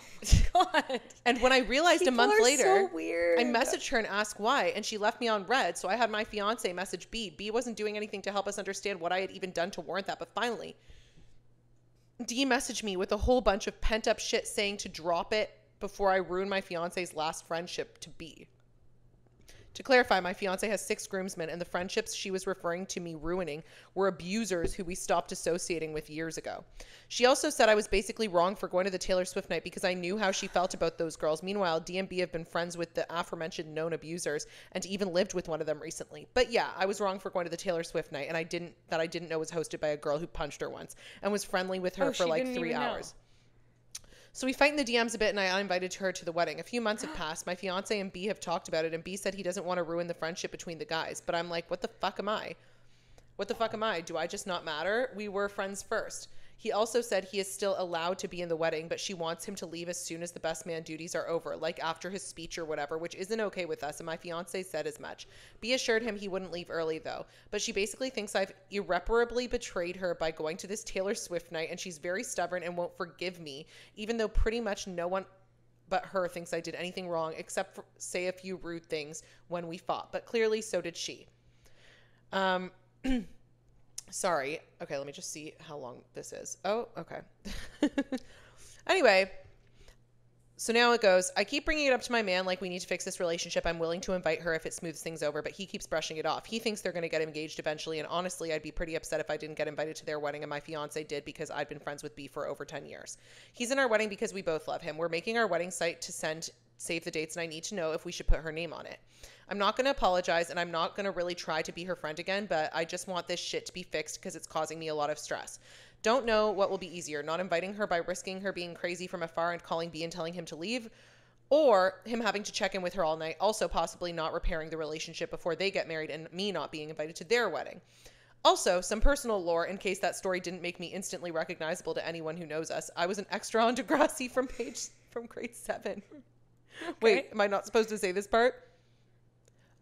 God. And when I realized People a month are later, so weird. I messaged her and asked why, and she left me on red. So I had my fiance message B. B wasn't doing anything to help us understand what I had even done to warrant that. But finally, messaged me with a whole bunch of pent up shit saying to drop it before I ruin my fiance's last friendship to be. To clarify, my fiance has 6 groomsmen, and the friendships she was referring to me ruining were abusers who we stopped associating with years ago. She also said I was basically wrong for going to the Taylor Swift night because I knew how she felt about those girls. Meanwhile, DMB have been friends with the aforementioned known abusers and even lived with one of them recently. But yeah, I was wrong for going to the Taylor Swift night, and I didn't know was hosted by a girl who punched her once and was friendly with her for like 3 hours. So we fight in the DMs a bit, and I uninvited her to the wedding. A few months have passed. My fiance and B have talked about it, and B said he doesn't want to ruin the friendship between the guys. But I'm like, what the fuck am I? What the fuck am I? Do I just not matter? We were friends first. He also said he is still allowed to be in the wedding, but she wants him to leave as soon as the best man duties are over, like after his speech or whatever, which isn't okay with us, and my fiance said as much. B assured him he wouldn't leave early, though, but she basically thinks I've irreparably betrayed her by going to this Taylor Swift night, and she's very stubborn and won't forgive me, even though pretty much no one but her thinks I did anything wrong, except for say a few rude things when we fought, but clearly so did she. Sorry. Okay, let me just see how long this is. Oh, okay. Anyway, so now it goes, I keep bringing it up to my man like we need to fix this relationship. I'm willing to invite her if it smooths things over, but he keeps brushing it off. He thinks they're going to get engaged eventually, and honestly, I'd be pretty upset if I didn't get invited to their wedding, and my fiance did because I'd been friends with B for over 10 years. He's in our wedding because we both love him. We're making our wedding site to save the dates, and I need to know if we should put her name on it. I'm not going to apologize, and I'm not going to really try to be her friend again, but I just want this shit to be fixed because it's causing me a lot of stress. Don't know what will be easier, not inviting her by risking her being crazy from afar and calling B and telling him to leave, or him having to check in with her all night, also possibly not repairing the relationship before they get married and me not being invited to their wedding. Also, some personal lore in case that story didn't make me instantly recognizable to anyone who knows us. I was an extra on Degrassi from grade 7. Okay. Wait, am I not supposed to say this part?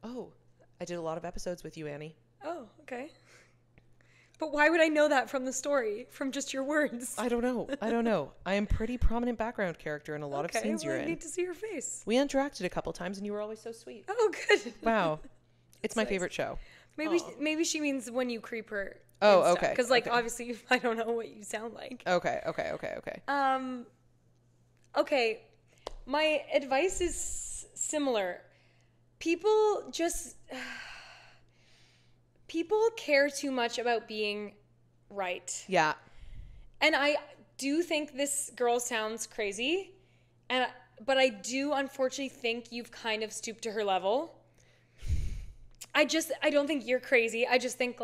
Oh, I did a lot of episodes with you, Annie. Oh, okay. But why would I know that from the story, from just your words? I don't know. I am pretty prominent background character in a lot of scenes you're in. I need to see your face. We interacted a couple times and you were always so sweet. Oh, good. Wow. It's my favorite show. Maybe she means when you creep her. Oh, okay. Because, obviously, I don't know what you sound like. Okay. Okay. My advice is similar. People care too much about being right. Yeah. And I do think this girl sounds crazy, but I do unfortunately think you've kind of stooped to her level. I don't think you're crazy. I just think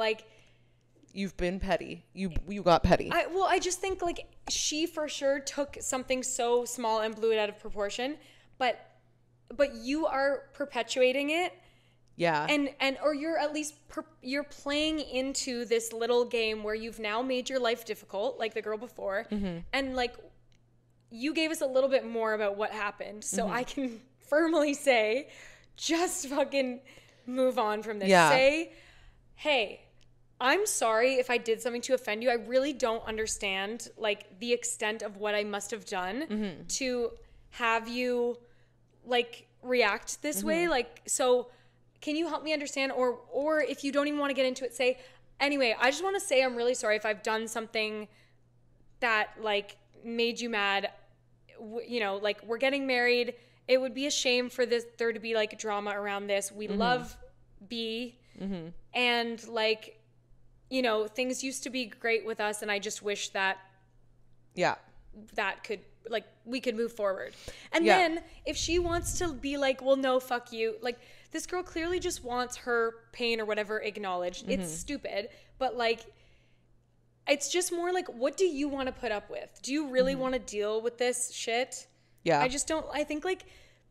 you've been petty. You got petty. I just think she for sure took something so small and blew it out of proportion, but you are perpetuating it. Yeah. Or you're at least you're playing into this little game where you've now made your life difficult, like the girl before, mm-hmm. and you gave us a little bit more about what happened, so mm-hmm. I can firmly say, just fucking move on from this. Yeah. Say, hey, I'm sorry if I did something to offend you. I really don't understand the extent of what I must have done mm-hmm. to have you react this mm-hmm. way. So can you help me understand? Or if you don't even want to get into it, say, anyway, I just want to say I'm really sorry if I've done something that made you mad. We're getting married. It would be a shame for there to be drama around this. We mm-hmm. love B mm-hmm. and things used to be great with us, and I just wish that that could we could move forward. And then if she wants to be well, no, fuck you, this girl clearly just wants her pain or whatever acknowledged. Mm-hmm. It's stupid, but it's just more what do you want to put up with? Do you really mm-hmm. want to deal with this shit? Yeah. I think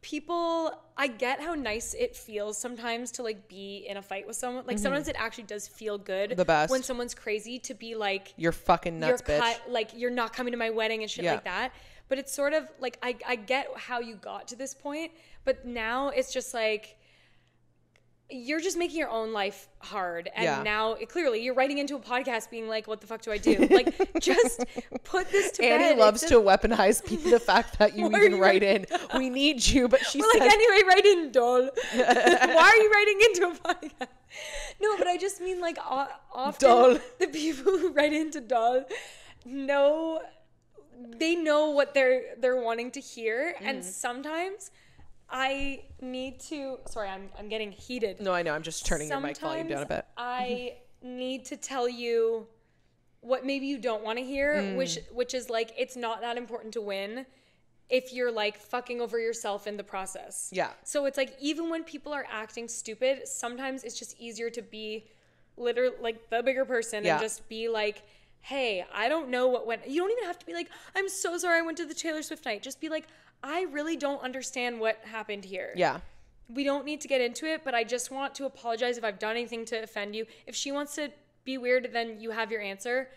people, I get how nice it feels sometimes to be in a fight with someone. Mm-hmm. Sometimes it actually does feel good. The best. When someone's crazy to be you're fucking nuts, bitch. You're not coming to my wedding and shit like that. But it's sort of I get how you got to this point, but now it's just you're just making your own life hard. And now clearly you're writing into a podcast being what the fuck do I do? Just put this to bed. Annie loves to weaponize the fact that you even write in, we need you, but she says. Anyway, write in, doll. Why are you writing into a podcast? No, but I just mean often doll. The people who write into doll, know what they're wanting to hear, and sometimes I need to. Sorry, I'm getting heated. No, I know. I'm just turning your mic volume down a bit. I need to tell you what maybe you don't want to hear, which is like, it's not that important to win if you're like fucking over yourself in the process. Yeah. So it's like, even when people are acting stupid, sometimes it's just easier to be literally like the bigger person and just be like, hey, I don't know what went. You don't even have to be like, I'm so sorry I went to the Taylor Swift night. Just be like, I really don't understand what happened here. Yeah. We don't need to get into it, but I just want to apologize if I've done anything to offend you. If she wants to be weird, then you have your answer.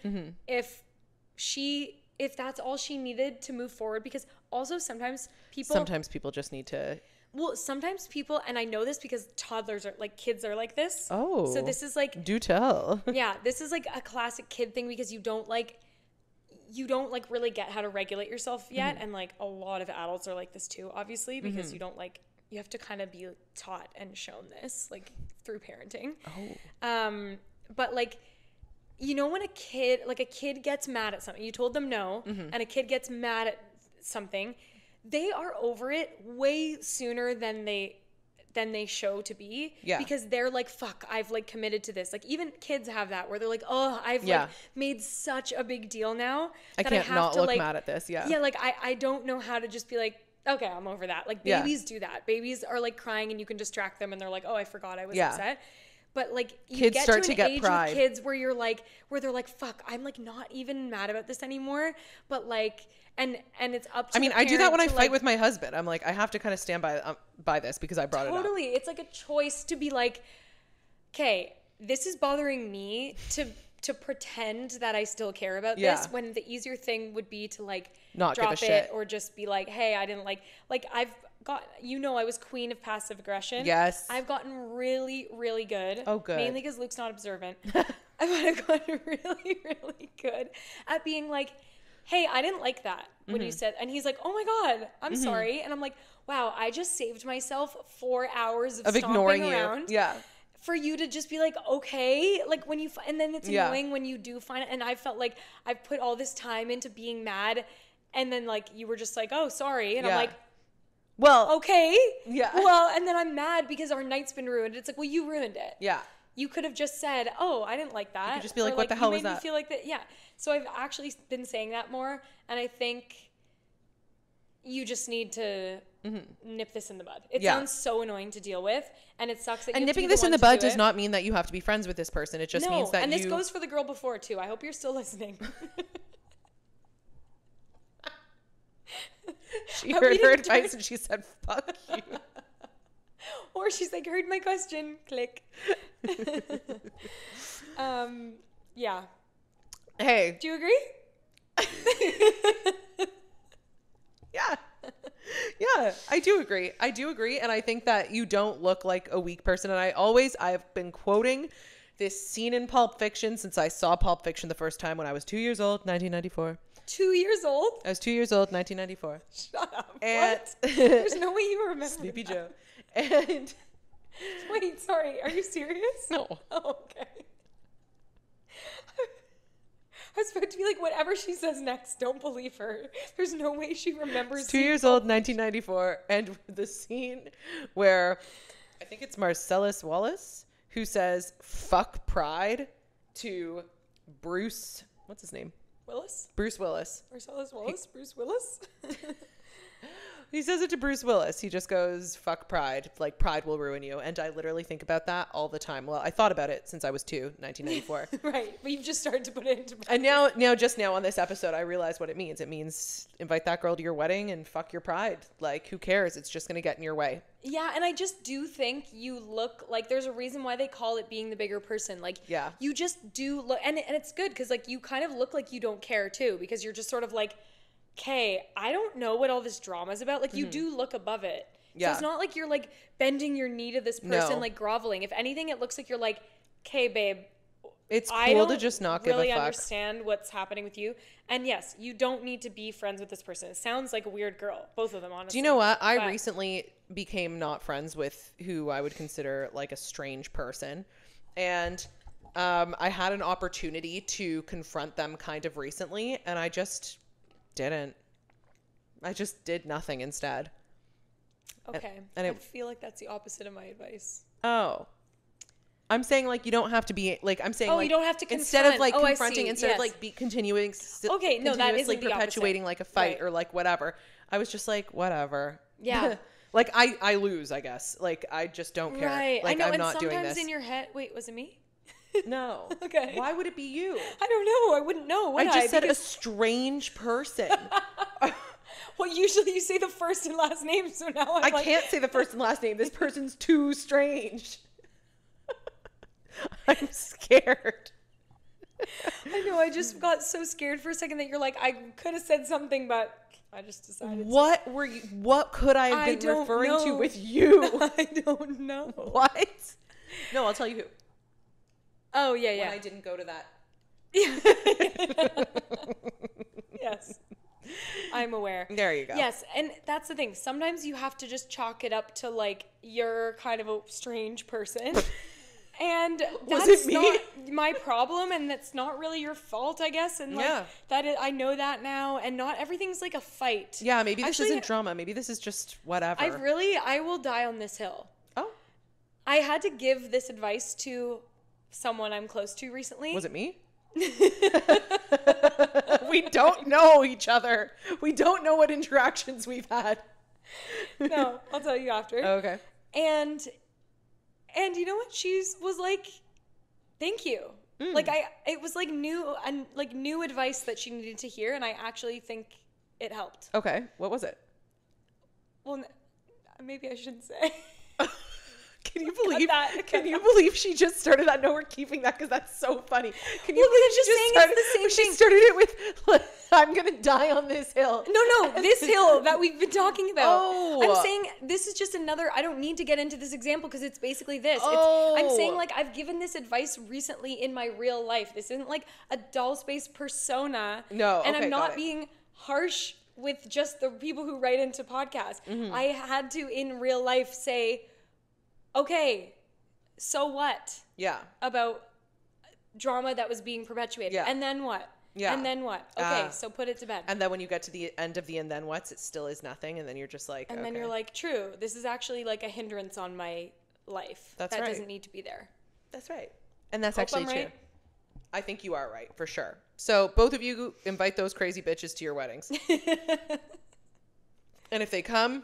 If that's all she needed to move forward, because also sometimes people just need to. Well, sometimes people, and I know this because toddlers are like, kids are like this. Oh. So this is like, do tell. Yeah, this is like a classic kid thing, because you don't really get how to regulate yourself yet. And like a lot of adults are like this too, obviously, because you have to kind of be taught and shown this like through parenting. Oh. But like, you know, when a kid gets mad at something, you told them no, and a kid gets mad at something, they are over it way sooner than they show to be. Yeah. Because they're like, fuck, I've like committed to this. Like, even kids have that where they're like, oh, I've like made such a big deal now that I can't not look mad at this. Yeah. Yeah. Like I don't know how to just be like, okay, I'm over that. Like, babies do that. Babies are like crying and you can distract them and they're like, oh, I forgot I was upset. But like, you kids get start to an get age pride with kids where they're like, fuck, I'm like not even mad about this anymore. But like, and it's up to I do that when I fight with my husband. I'm like, I have to kind of stand by this because I brought it up. Totally. It's like a choice to be like, okay, this is bothering me, to pretend that I still care about this, when the easier thing would be to like not drop give a shit, or just be like, hey, I didn't like I've got, I was queen of passive aggression. Yes. I've gotten really, really good. Oh, good. Mainly because Luke's not observant. I've gotten really, really good at being like, hey, I didn't like that when you said, and he's like, oh my God, I'm sorry. And I'm like, wow, I just saved myself 4 hours of ignoring around. You. Yeah. For you to just be like, okay, like when you, and then it's annoying when you do find it. And I felt like I've put all this time into being mad, and then like you were just like, oh, sorry. And I'm like, well, okay. Yeah. Well, and then I'm mad because our night's been ruined. It's like, well, you ruined it. Yeah. You could have just said, oh, I didn't like that. You could just be like, what the hell was that? You made me feel like that. Yeah. So I've actually been saying that more. And I think you just need to nip this in the bud. It sounds so annoying to deal with. And it sucks that you nipping this in the bud does not mean that you have to be friends with this person. It just means that and this goes for the girl before too. I hope you're still listening. She heard her advice and she said, fuck you. Or she's like, heard my question. Click. Yeah. Hey. Do you agree? Yeah. Yeah, I do agree. And I think that you don't look like a weak person. And I've been quoting this scene in Pulp Fiction since I saw Pulp Fiction the first time when I was 2 years old, 1994. 2 years old? I was 2 years old, 1994. Shut up. And what? There's no way you remember Sleepy that. Joe. And wait, sorry. Are you serious? No. Oh, okay. I was about to be like, whatever she says next, don't believe her. There's no way she remembers. 2 years old, 1994. And the scene where I think it's Marcellus Wallace who says, fuck pride to Bruce. What's his name? Willis? Bruce Willis. Marcellus Wallace? Bruce Willis? He says it to Bruce Willis. He just goes, fuck pride. Like, pride will ruin you. And I literally think about that all the time. Well, I thought about it since I was 1994. Right. But you've just started to put it into practice. And now on this episode, I realize what it means. It means invite that girl to your wedding and fuck your pride. Like, who cares? It's just going to get in your way. Yeah. And I just do think you look like there's a reason why they call it being the bigger person. Like, yeah, you just do look. And it's good because, like, you kind of look like you don't care, too, because you're just sort of like, okay, I don't know what all this drama is about. Like, you do look above it. Yeah. So it's not like you're, like, bending your knee to this person, like, groveling. If anything, it looks like you're like, okay, babe. It's cool to just not give a fuck. I don't really understand what's happening with you. And, yes, you don't need to be friends with this person. It sounds like a weird girl. Both of them, honestly. Do you know what? I recently became not friends with who I would consider, like, a strange person. And I had an opportunity to confront them kind of recently, and I just didn't. I just did nothing instead. Okay. And I feel like that's the opposite of my advice. Oh. I'm saying, like, you don't have to be, like, I'm saying, you like, don't have to instead of, like, confront. confronting, instead of, like, continuing, okay, no, that isn't like, the perpetuating, opposite. like, a fight Right. or, like, whatever. I was just like, whatever. Yeah. Like, I lose, I guess. Like, I just don't care. Right. Like, I know, I'm and not doing sometimes this. in your head, wait, was it me? No. Okay. Why would it be you? I don't know. I wouldn't know, would I? I just said a strange person. Well, usually you say the first and last name, so now I'm I can't say the first and last name. This person's too strange. I'm scared. I know. I just got so scared for a second that you're like, I could have said something, but I just decided. What could I have been referring to with you? I don't know. What? No, I'll tell you who. Oh, yeah. When I didn't go to that. Yes. I'm aware. There you go. Yes, and that's the thing. Sometimes you have to just chalk it up to, like, you're kind of a strange person. And that's not my problem, and that's not really your fault, I guess. And, like, I know that now, and not everything's like a fight. Yeah, maybe this isn't drama. Maybe this is just whatever. I will die on this hill. Oh. I had to give this advice to someone I'm close to recently. Was it me? We don't know each other. We don't know what interactions we've had. No, I'll tell you after. Okay. And you know what? She was like, "Thank you." Like it was like new advice that she needed to hear, and I actually think it helped. Okay. What was it? Well, maybe I shouldn't say. Can you believe that? Can you believe she just started that? No, we're keeping that because that's so funny. Can you believe just saying it's the same she thing. started it with, "I'm gonna die on this hill." No, this hill that we've been talking about. Oh. I'm saying this is just another. I don't need to get into this example because it's basically this. Oh. I'm saying, like, I've given this advice recently in my real life. This isn't like a Dollspace persona. No, and okay, I'm got not it. being harsh with just the people who write into podcasts. Mm-hmm. I had to in real life say, okay, so what? Yeah. About drama that was being perpetuated. Yeah. And then what? Yeah. And then what? Okay, so put it to bed. And then when you get to the end of the and then what's, it still is nothing, and then you're just like, and then you're like, true, this is actually like a hindrance on my life. That's that right. doesn't need to be there. That's right. And that's Hope actually I'm true. right. I think you are right, for sure. So both of you invite those crazy bitches to your weddings. And if they come,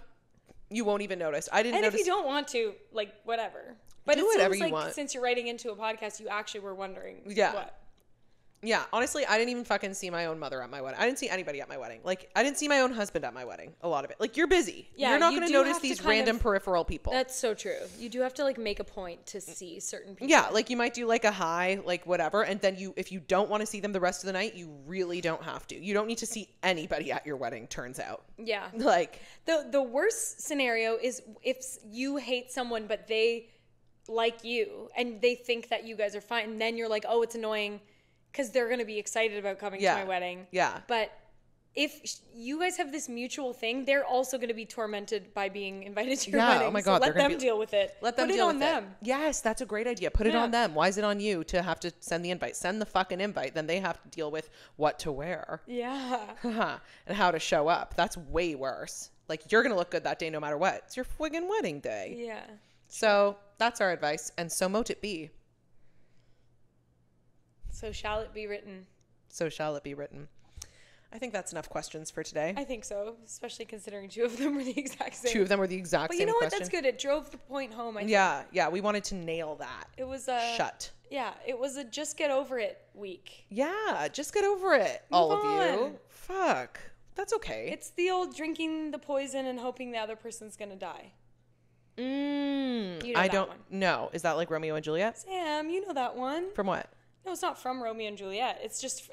you won't even notice. I didn't notice. And if you don't want to, like, whatever. But do it whatever seems you like want. Since you're writing into a podcast, you actually were wondering what. Yeah, honestly, I didn't even fucking see my own mother at my wedding. I didn't see anybody at my wedding. Like, I didn't see my own husband at my wedding. A lot of it. Like, you're busy. Yeah, you're not you going to do notice have to these kind random of- peripheral people. That's so true. You do have to, like, make a point to see certain people. Yeah, like, you might do, like, a hi, like, whatever, and then if you don't want to see them the rest of the night, you really don't have to. You don't need to see anybody at your wedding, turns out. Yeah. Like, The worst scenario is if you hate someone, but they like you, and they think that you guys are fine, and then you're like, oh, it's annoying, because they're going to be excited about coming to my wedding. Yeah. But if you guys have this mutual thing, they're also going to be tormented by being invited to your wedding. Oh my God. So let them deal with it. Let them Put deal it on with them. it. Yes, that's a great idea. Put it on them. Why is it on you to have to send the invite? Send the fucking invite. Then they have to deal with what to wear. Yeah. And how to show up. That's way worse. Like, you're going to look good that day no matter what. It's your friggin' wedding day. Yeah. So that's our advice. And so mote it be. So shall it be written? So shall it be written. I think that's enough questions for today. I think so, especially considering two of them were the exact same. Two of them were the exact But same you know question. what? That's good. It drove the point home, I think. Yeah. We wanted to nail that. It was Shut. Yeah, it was a just get over it week. Yeah, just get over it, all of you. on. Fuck. That's okay. It's the old drinking the poison and hoping the other person's going to die. You know I that don't one. know. Is that like Romeo and Juliet? Sam, you know that one. From what? No, it's not from Romeo and Juliet. It's just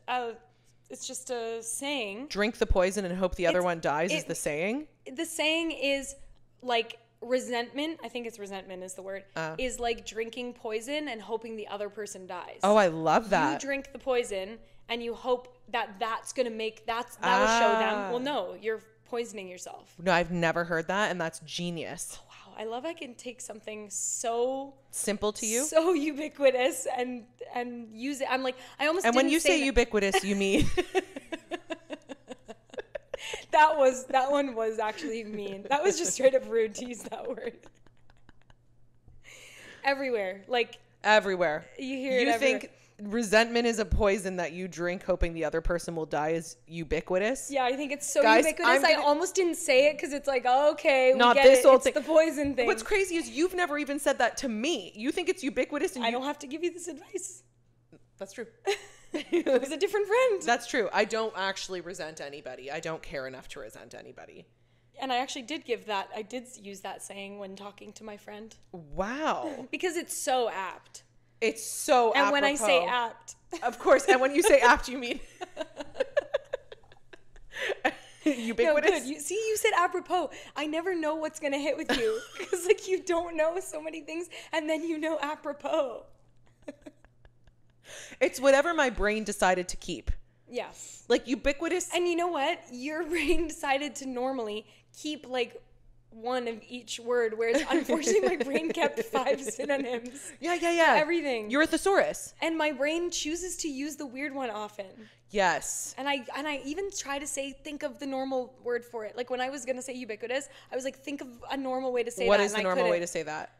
a saying. Drink the poison and hope the other It's- one dies is the saying? The saying is like resentment. I think it's resentment is the word. Is like drinking poison and hoping the other person dies. Oh, I love that. You drink the poison and you hope that that's going to that'll show them. Well, no, poisoning yourself. No, I've never heard that, and that's genius. Wow. I love I can take something so simple to you, so ubiquitous and use it. I'm like, I almost and didn't when you say ubiquitous, you mean that one was actually mean. That was just straight up rude to use that word. Everywhere. Like everywhere. You hear it You everywhere. think resentment is a poison that you drink hoping the other person will die is ubiquitous? Yeah, I think it's so Guys, ubiquitous. I almost didn't say it because it's like, oh, okay, we Not get this it. old It's thing. the poison thing. What's crazy is you've never even said that to me. You think it's ubiquitous, and I don't have to give you this advice. That's true. It was a different friend. That's true. I don't actually resent anybody. I don't care enough to resent anybody. And I actually did use that saying when talking to my friend. Wow. Because it's so apt. It's so And apropos. when I say apt. Of course. And when you say apt, you mean ubiquitous? No, good. You said apropos. I never know what's going to hit with you. Because, like, you don't know so many things. And then you know apropos. It's whatever my brain decided to keep. Yes. Like ubiquitous. And you know what? Your brain decided to normally keep, like, one of each word, whereas unfortunately my brain kept 5 synonyms. Yeah. For everything. You're a thesaurus. And my brain chooses to use the weird one often. Yes. And I even try to think of the normal word for it. Like when I was going to say ubiquitous, I was like, think of a normal way to say What that. is the normal way to say that?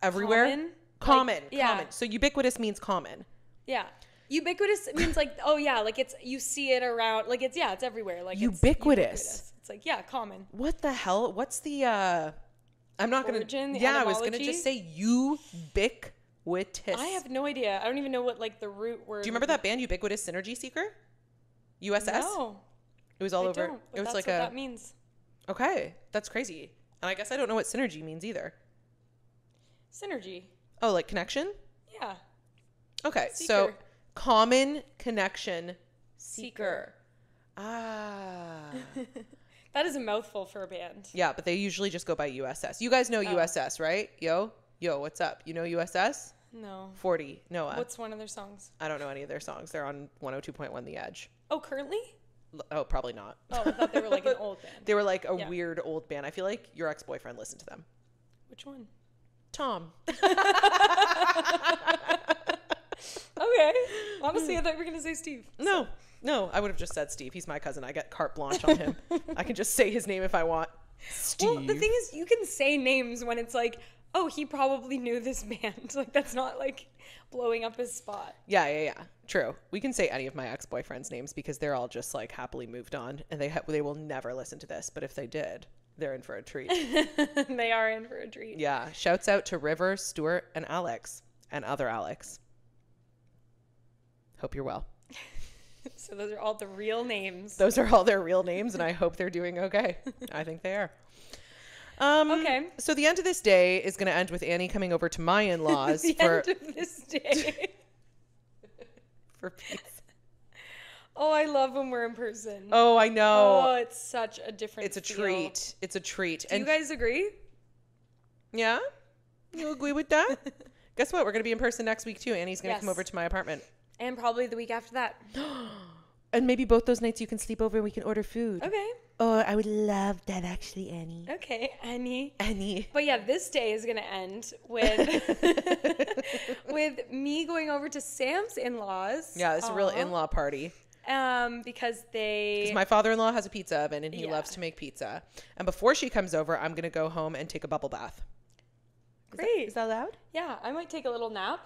Everywhere? Common. Common. Yeah. Common. So ubiquitous means common. Yeah. Ubiquitous means like, oh yeah, like it's, you see it around, like it's everywhere. Like ubiquitous. It's like, yeah, common. What the hell? What's the, I'm not going to, I was going to just say ubiquitous. I have no idea. I don't even know what like the root word. Do you remember that band Ubiquitous Synergy Seeker? USS? No. It was all over. Don't, but It was that's like what that means. Okay. That's crazy. And I guess I don't know what synergy means either. Synergy. Oh, like connection? Yeah. Okay. Seeker. So common connection Seeker. Ah. That is a mouthful for a band. Yeah, but they usually just go by USS. You guys know USS, right? Yo, what's up? You know USS? No. 40. Noah. What's one of their songs? I don't know any of their songs. They're on 102.1 The Edge. Oh, currently? Oh, probably not. Oh, I thought they were like an old band. They were like a weird old band. I feel like your ex-boyfriend listened to them. Which one? Tom. Okay. Honestly, I thought you were going to say Steve. No, I would have just said Steve. He's my cousin. I get carte blanche on him. I can just say his name if I want. Steve. Well, the thing is, you can say names when it's like, oh, he probably knew this band. Like, that's not like blowing up his spot. Yeah. True. We can say any of my ex-boyfriends' names because they're all just like happily moved on, and they will never listen to this. But if they did, they're in for a treat. They are in for a treat. Yeah. Shouts out to River, Stuart, and Alex, and other Alex. Hope you're well. So those are all the real names. Those are all their real names, and I hope they're doing okay. I think they are. Okay. So the end of this day is going to end with Annie coming over to my in-laws the end of this day. for pizza. Oh, I love when we're in person. Oh, I know. Oh, it's such a different It's a feel. treat. It's a treat. Do you guys agree? Yeah? You agree with that? Guess what? We're going to be in person next week, too. Annie's going to come over to my apartment. And probably the week after that. And maybe both those nights you can sleep over and we can order food. Okay. Oh, I would love that, actually, Annie. Okay, Annie. Annie. But yeah, this day is going to end with with me going over to Sam's in-laws. Yeah, it's a real in-law party. Because my father-in-law has a pizza oven and he loves to make pizza. And before she comes over, I'm going to go home and take a bubble bath. Great. Is that allowed? Yeah, I might take a little nap.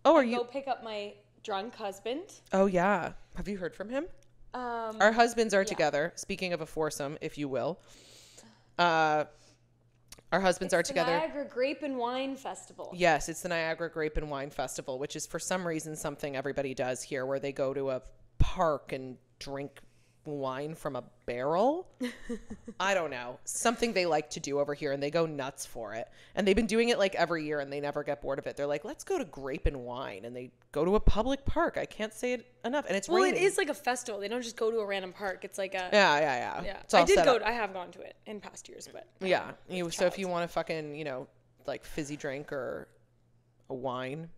Oh, are and you? Go pick up my drunk husband. Oh, yeah. Have you heard from him? Our husbands are together. Speaking of a foursome, if you will. Our husbands are together. The Niagara Grape and Wine Festival. Yes, it's the Niagara Grape and Wine Festival, which is for some reason something everybody does here where they go to a park and drink wine from a barrel. I don't know. Something they like to do over here, and they go nuts for it. And they've been doing it like every year, and they never get bored of it. They're like, let's go to Grape and Wine, and they go to a public park. I can't say it enough. And it's raining. It is like a festival. They don't just go to a random park. It's like a yeah. It's all I did set go. up. I have gone to it in past years, but yeah. So if you want to fucking like fizzy drink or a wine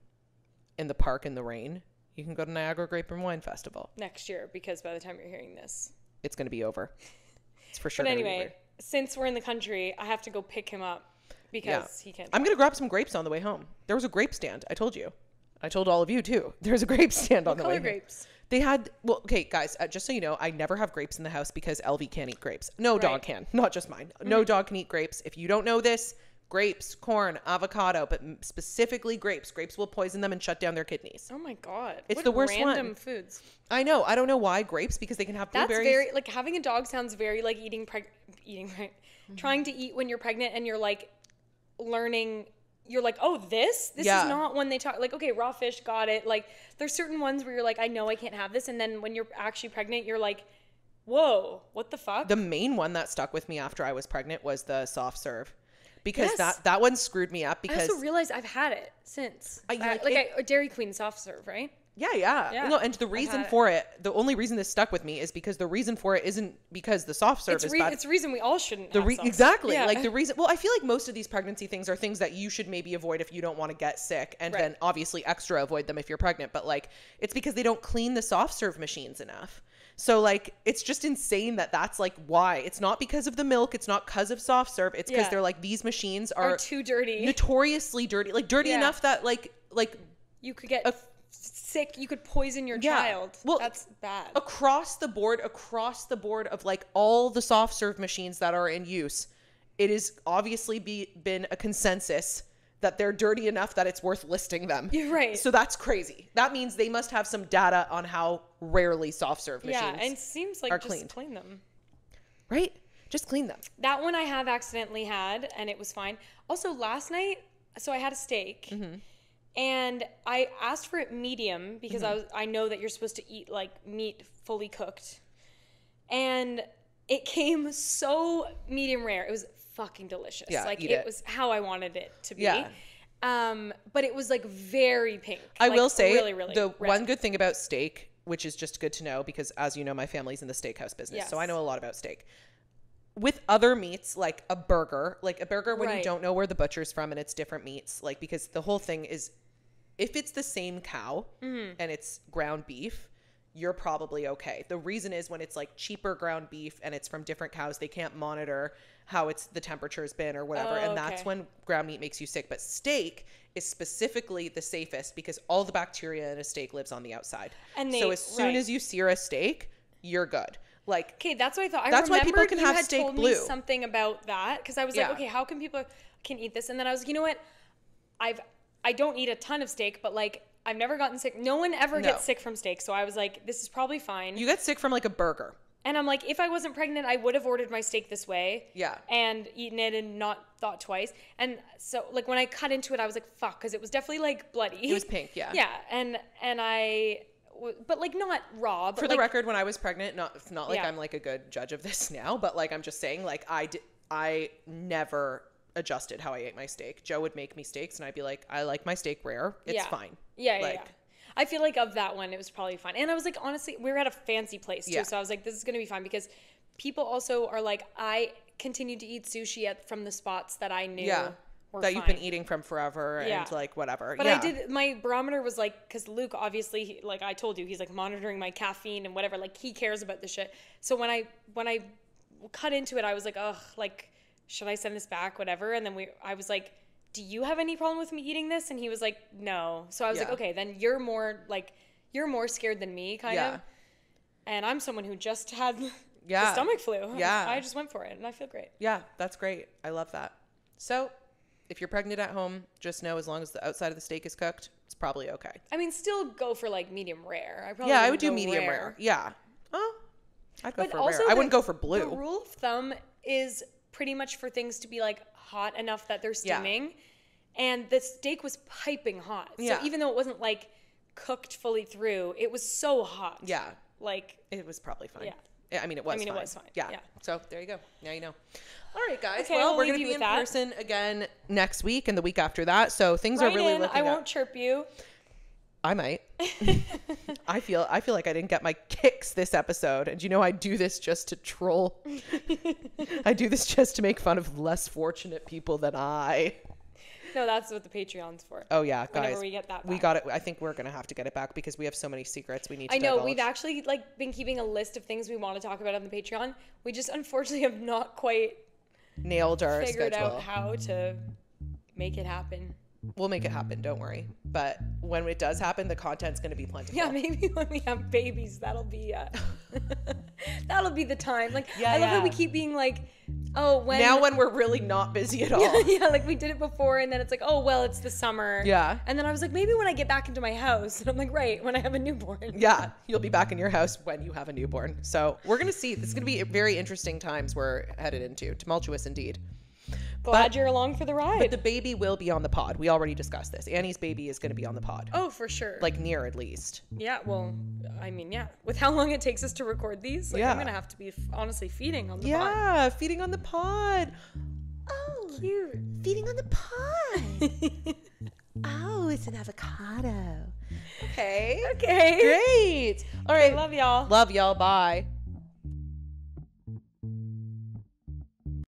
in the park in the rain, you can go to Niagara Grape and Wine Festival. Next year, because by the time you're hearing this, it's going to be over. It's for sure. But gonna be anyway, weird. since we're in the country, I have to go pick him up because he can't. I'm going to grab some grapes on the way home. There was a grape stand. I told you. I told all of you too. There's a grape stand on the way home. What color grapes? They had, well, okay, guys, just so you know, I never have grapes in the house because LV can't eat grapes. No dog can, not just mine. No dog can eat grapes. If you don't know this, grapes, corn, avocado, but specifically grapes. Grapes will poison them and shut down their kidneys. Oh my God. It's what the worst random one. Foods. I know. I don't know why grapes, because they can have blueberries. That's very, like, having a dog sounds very like trying to eat when you're pregnant and you're like learning. You're like, oh, this is not when they talk, like, okay, raw fish, got it. Like, there's certain ones where you're like, I know I can't have this. And then when you're actually pregnant, you're like, whoa, what the fuck? The main one that stuck with me after I was pregnant was the soft serve, because that one screwed me up. Because I also realized I've had it since. Dairy Queen soft serve, right? Yeah. No, and the reason for it, the only reason this stuck with me is because the reason for it isn't because the soft serve is bad. It's the reason we all shouldn't have soft exactly. serve. Yeah. Like the reason, well, I feel like most of these pregnancy things are things that you should maybe avoid if you don't want to get sick, and then obviously extra avoid them if you're pregnant. But like, it's because they don't clean the soft serve machines enough. So like, it's just insane that's like why. It's not because of the milk. It's not because of soft serve. It's because they're like, these machines are too dirty, notoriously dirty, like dirty enough that like you could get sick. You could poison your child. Well, that's bad. Across the board of like all the soft serve machines that are in use, it is obviously been a consensus that they're dirty enough that it's worth listing them. You're right. So that's crazy. That means they must have some data on how rarely soft serve machines are cleaned. Yeah, and it seems like just clean them. Right? Just clean them. That one I have accidentally had, and it was fine. Also, last night, so I had a steak. And I asked for it medium because I know that you're supposed to eat like meat fully cooked. And it came so medium rare. It was fucking delicious. Yeah, like it was how I wanted it to be. Yeah. But it was like very pink. I will say really, really the red. one good thing about steak, which is just good to know because as you know, my family's in the steakhouse business. So I know a lot about steak. With other meats, like a burger when you don't know where the butcher's from and it's different meats, like, because the whole thing is, if it's the same cow and it's ground beef, you're probably okay. The reason is when it's like cheaper ground beef and it's from different cows, they can't monitor how the temperature's been or whatever. And that's when ground meat makes you sick. But steak is specifically the safest because all the bacteria in a steak lives on the outside. So as soon as you sear a steak, you're good. Like, okay, that's what I thought. That's why people can you have had steak told blue. Me something about that because I was like, okay, how can people can eat this? And then I was like, you know what? I don't eat a ton of steak, but like I've never gotten sick. No one ever gets sick from steak, so I was like, this is probably fine. You get sick from like a burger. And I'm like, if I wasn't pregnant, I would have ordered my steak this way. Yeah. And eaten it and not thought twice. And so like when I cut into it, I was like, fuck, because it was definitely like bloody. It was pink, yeah. Yeah, and but like not raw. But for the record, when I was pregnant, it's not like I'm like a good judge of this now, but like I'm just saying, like I never adjusted how I ate my steak. Joe would make me steaks and I'd be like, I like my steak rare. It's fine. Yeah. I feel like of that one, it was probably fine. And I was like, honestly, we were at a fancy place too. So I was like, this is going to be fine because people also are like, I continued to eat sushi from the spots that I knew were that you've been eating from forever and like whatever. But I did, my barometer was like, because Luke obviously, like I told you, he's like monitoring my caffeine and whatever. Like he cares about this shit. So when I cut into it, I was like, ugh, like, should I send this back? Whatever. And then I was like, do you have any problem with me eating this? And he was like, no. So I was like, okay, then you're more scared than me kind of. And I'm someone who just had the stomach flu. Yeah. I just went for it and I feel great. Yeah, that's great. I love that. So if you're pregnant at home, just know as long as the outside of the steak is cooked, it's probably okay. I mean, still go for like medium rare. I would do medium rare. Yeah. Oh, I'd go for rare. I wouldn't go for blue. The rule of thumb is pretty much for things to be like hot enough that they're steaming, and the steak was piping hot. So even though it wasn't like cooked fully through, it was so hot. Yeah, like it was probably fine. Yeah, I mean it was fine. Yeah. So there you go. Now you know. All right, guys. Okay, well, we're gonna be in person again next week and the week after that. So things are really looking up. I won't chirp you. I might. I feel like I didn't get my kicks this episode. And you know, I do this just to troll. I do this just to make fun of less fortunate people than I. No, that's what the Patreon's for. Oh yeah, guys. Whenever we get that back. We got it. I think we're gonna have to get it back because we have so many secrets we need to I know, divulge. we've actually like been keeping a list of things we want to talk about on the Patreon. We just unfortunately have not quite nailed our figured schedule. out how to make it happen. We'll make it happen, don't worry. But when it does happen, the content's going to be plentiful. Yeah, maybe when we have babies, that'll be that'll be the time. Like, Yeah, I love how yeah. we keep being like, oh, when Now when we're really not busy at all. yeah, like we did it before, and then it's like, oh, well, it's the summer. Yeah. And then I was like, maybe when I get back into my house, and I'm like, right, when I have a newborn. Yeah, you'll be back in your house when you have a newborn. So we're going to see. This is going to be very interesting times we're headed into. Tumultuous indeed. Glad you're along for the ride. But the baby will be on the pod. We already discussed this. Annie's baby is going to be on the pod. Oh, for sure. Like near at least. Yeah, well, I mean, yeah. With how long it takes us to record these, like, Yeah. I'm going to have to be honestly feeding on the pod. Yeah, feeding on the pod. Oh, Cute. feeding on the pod. Oh, it's an avocado. Okay. Okay. Great. All right. Love y'all. Love y'all. Bye.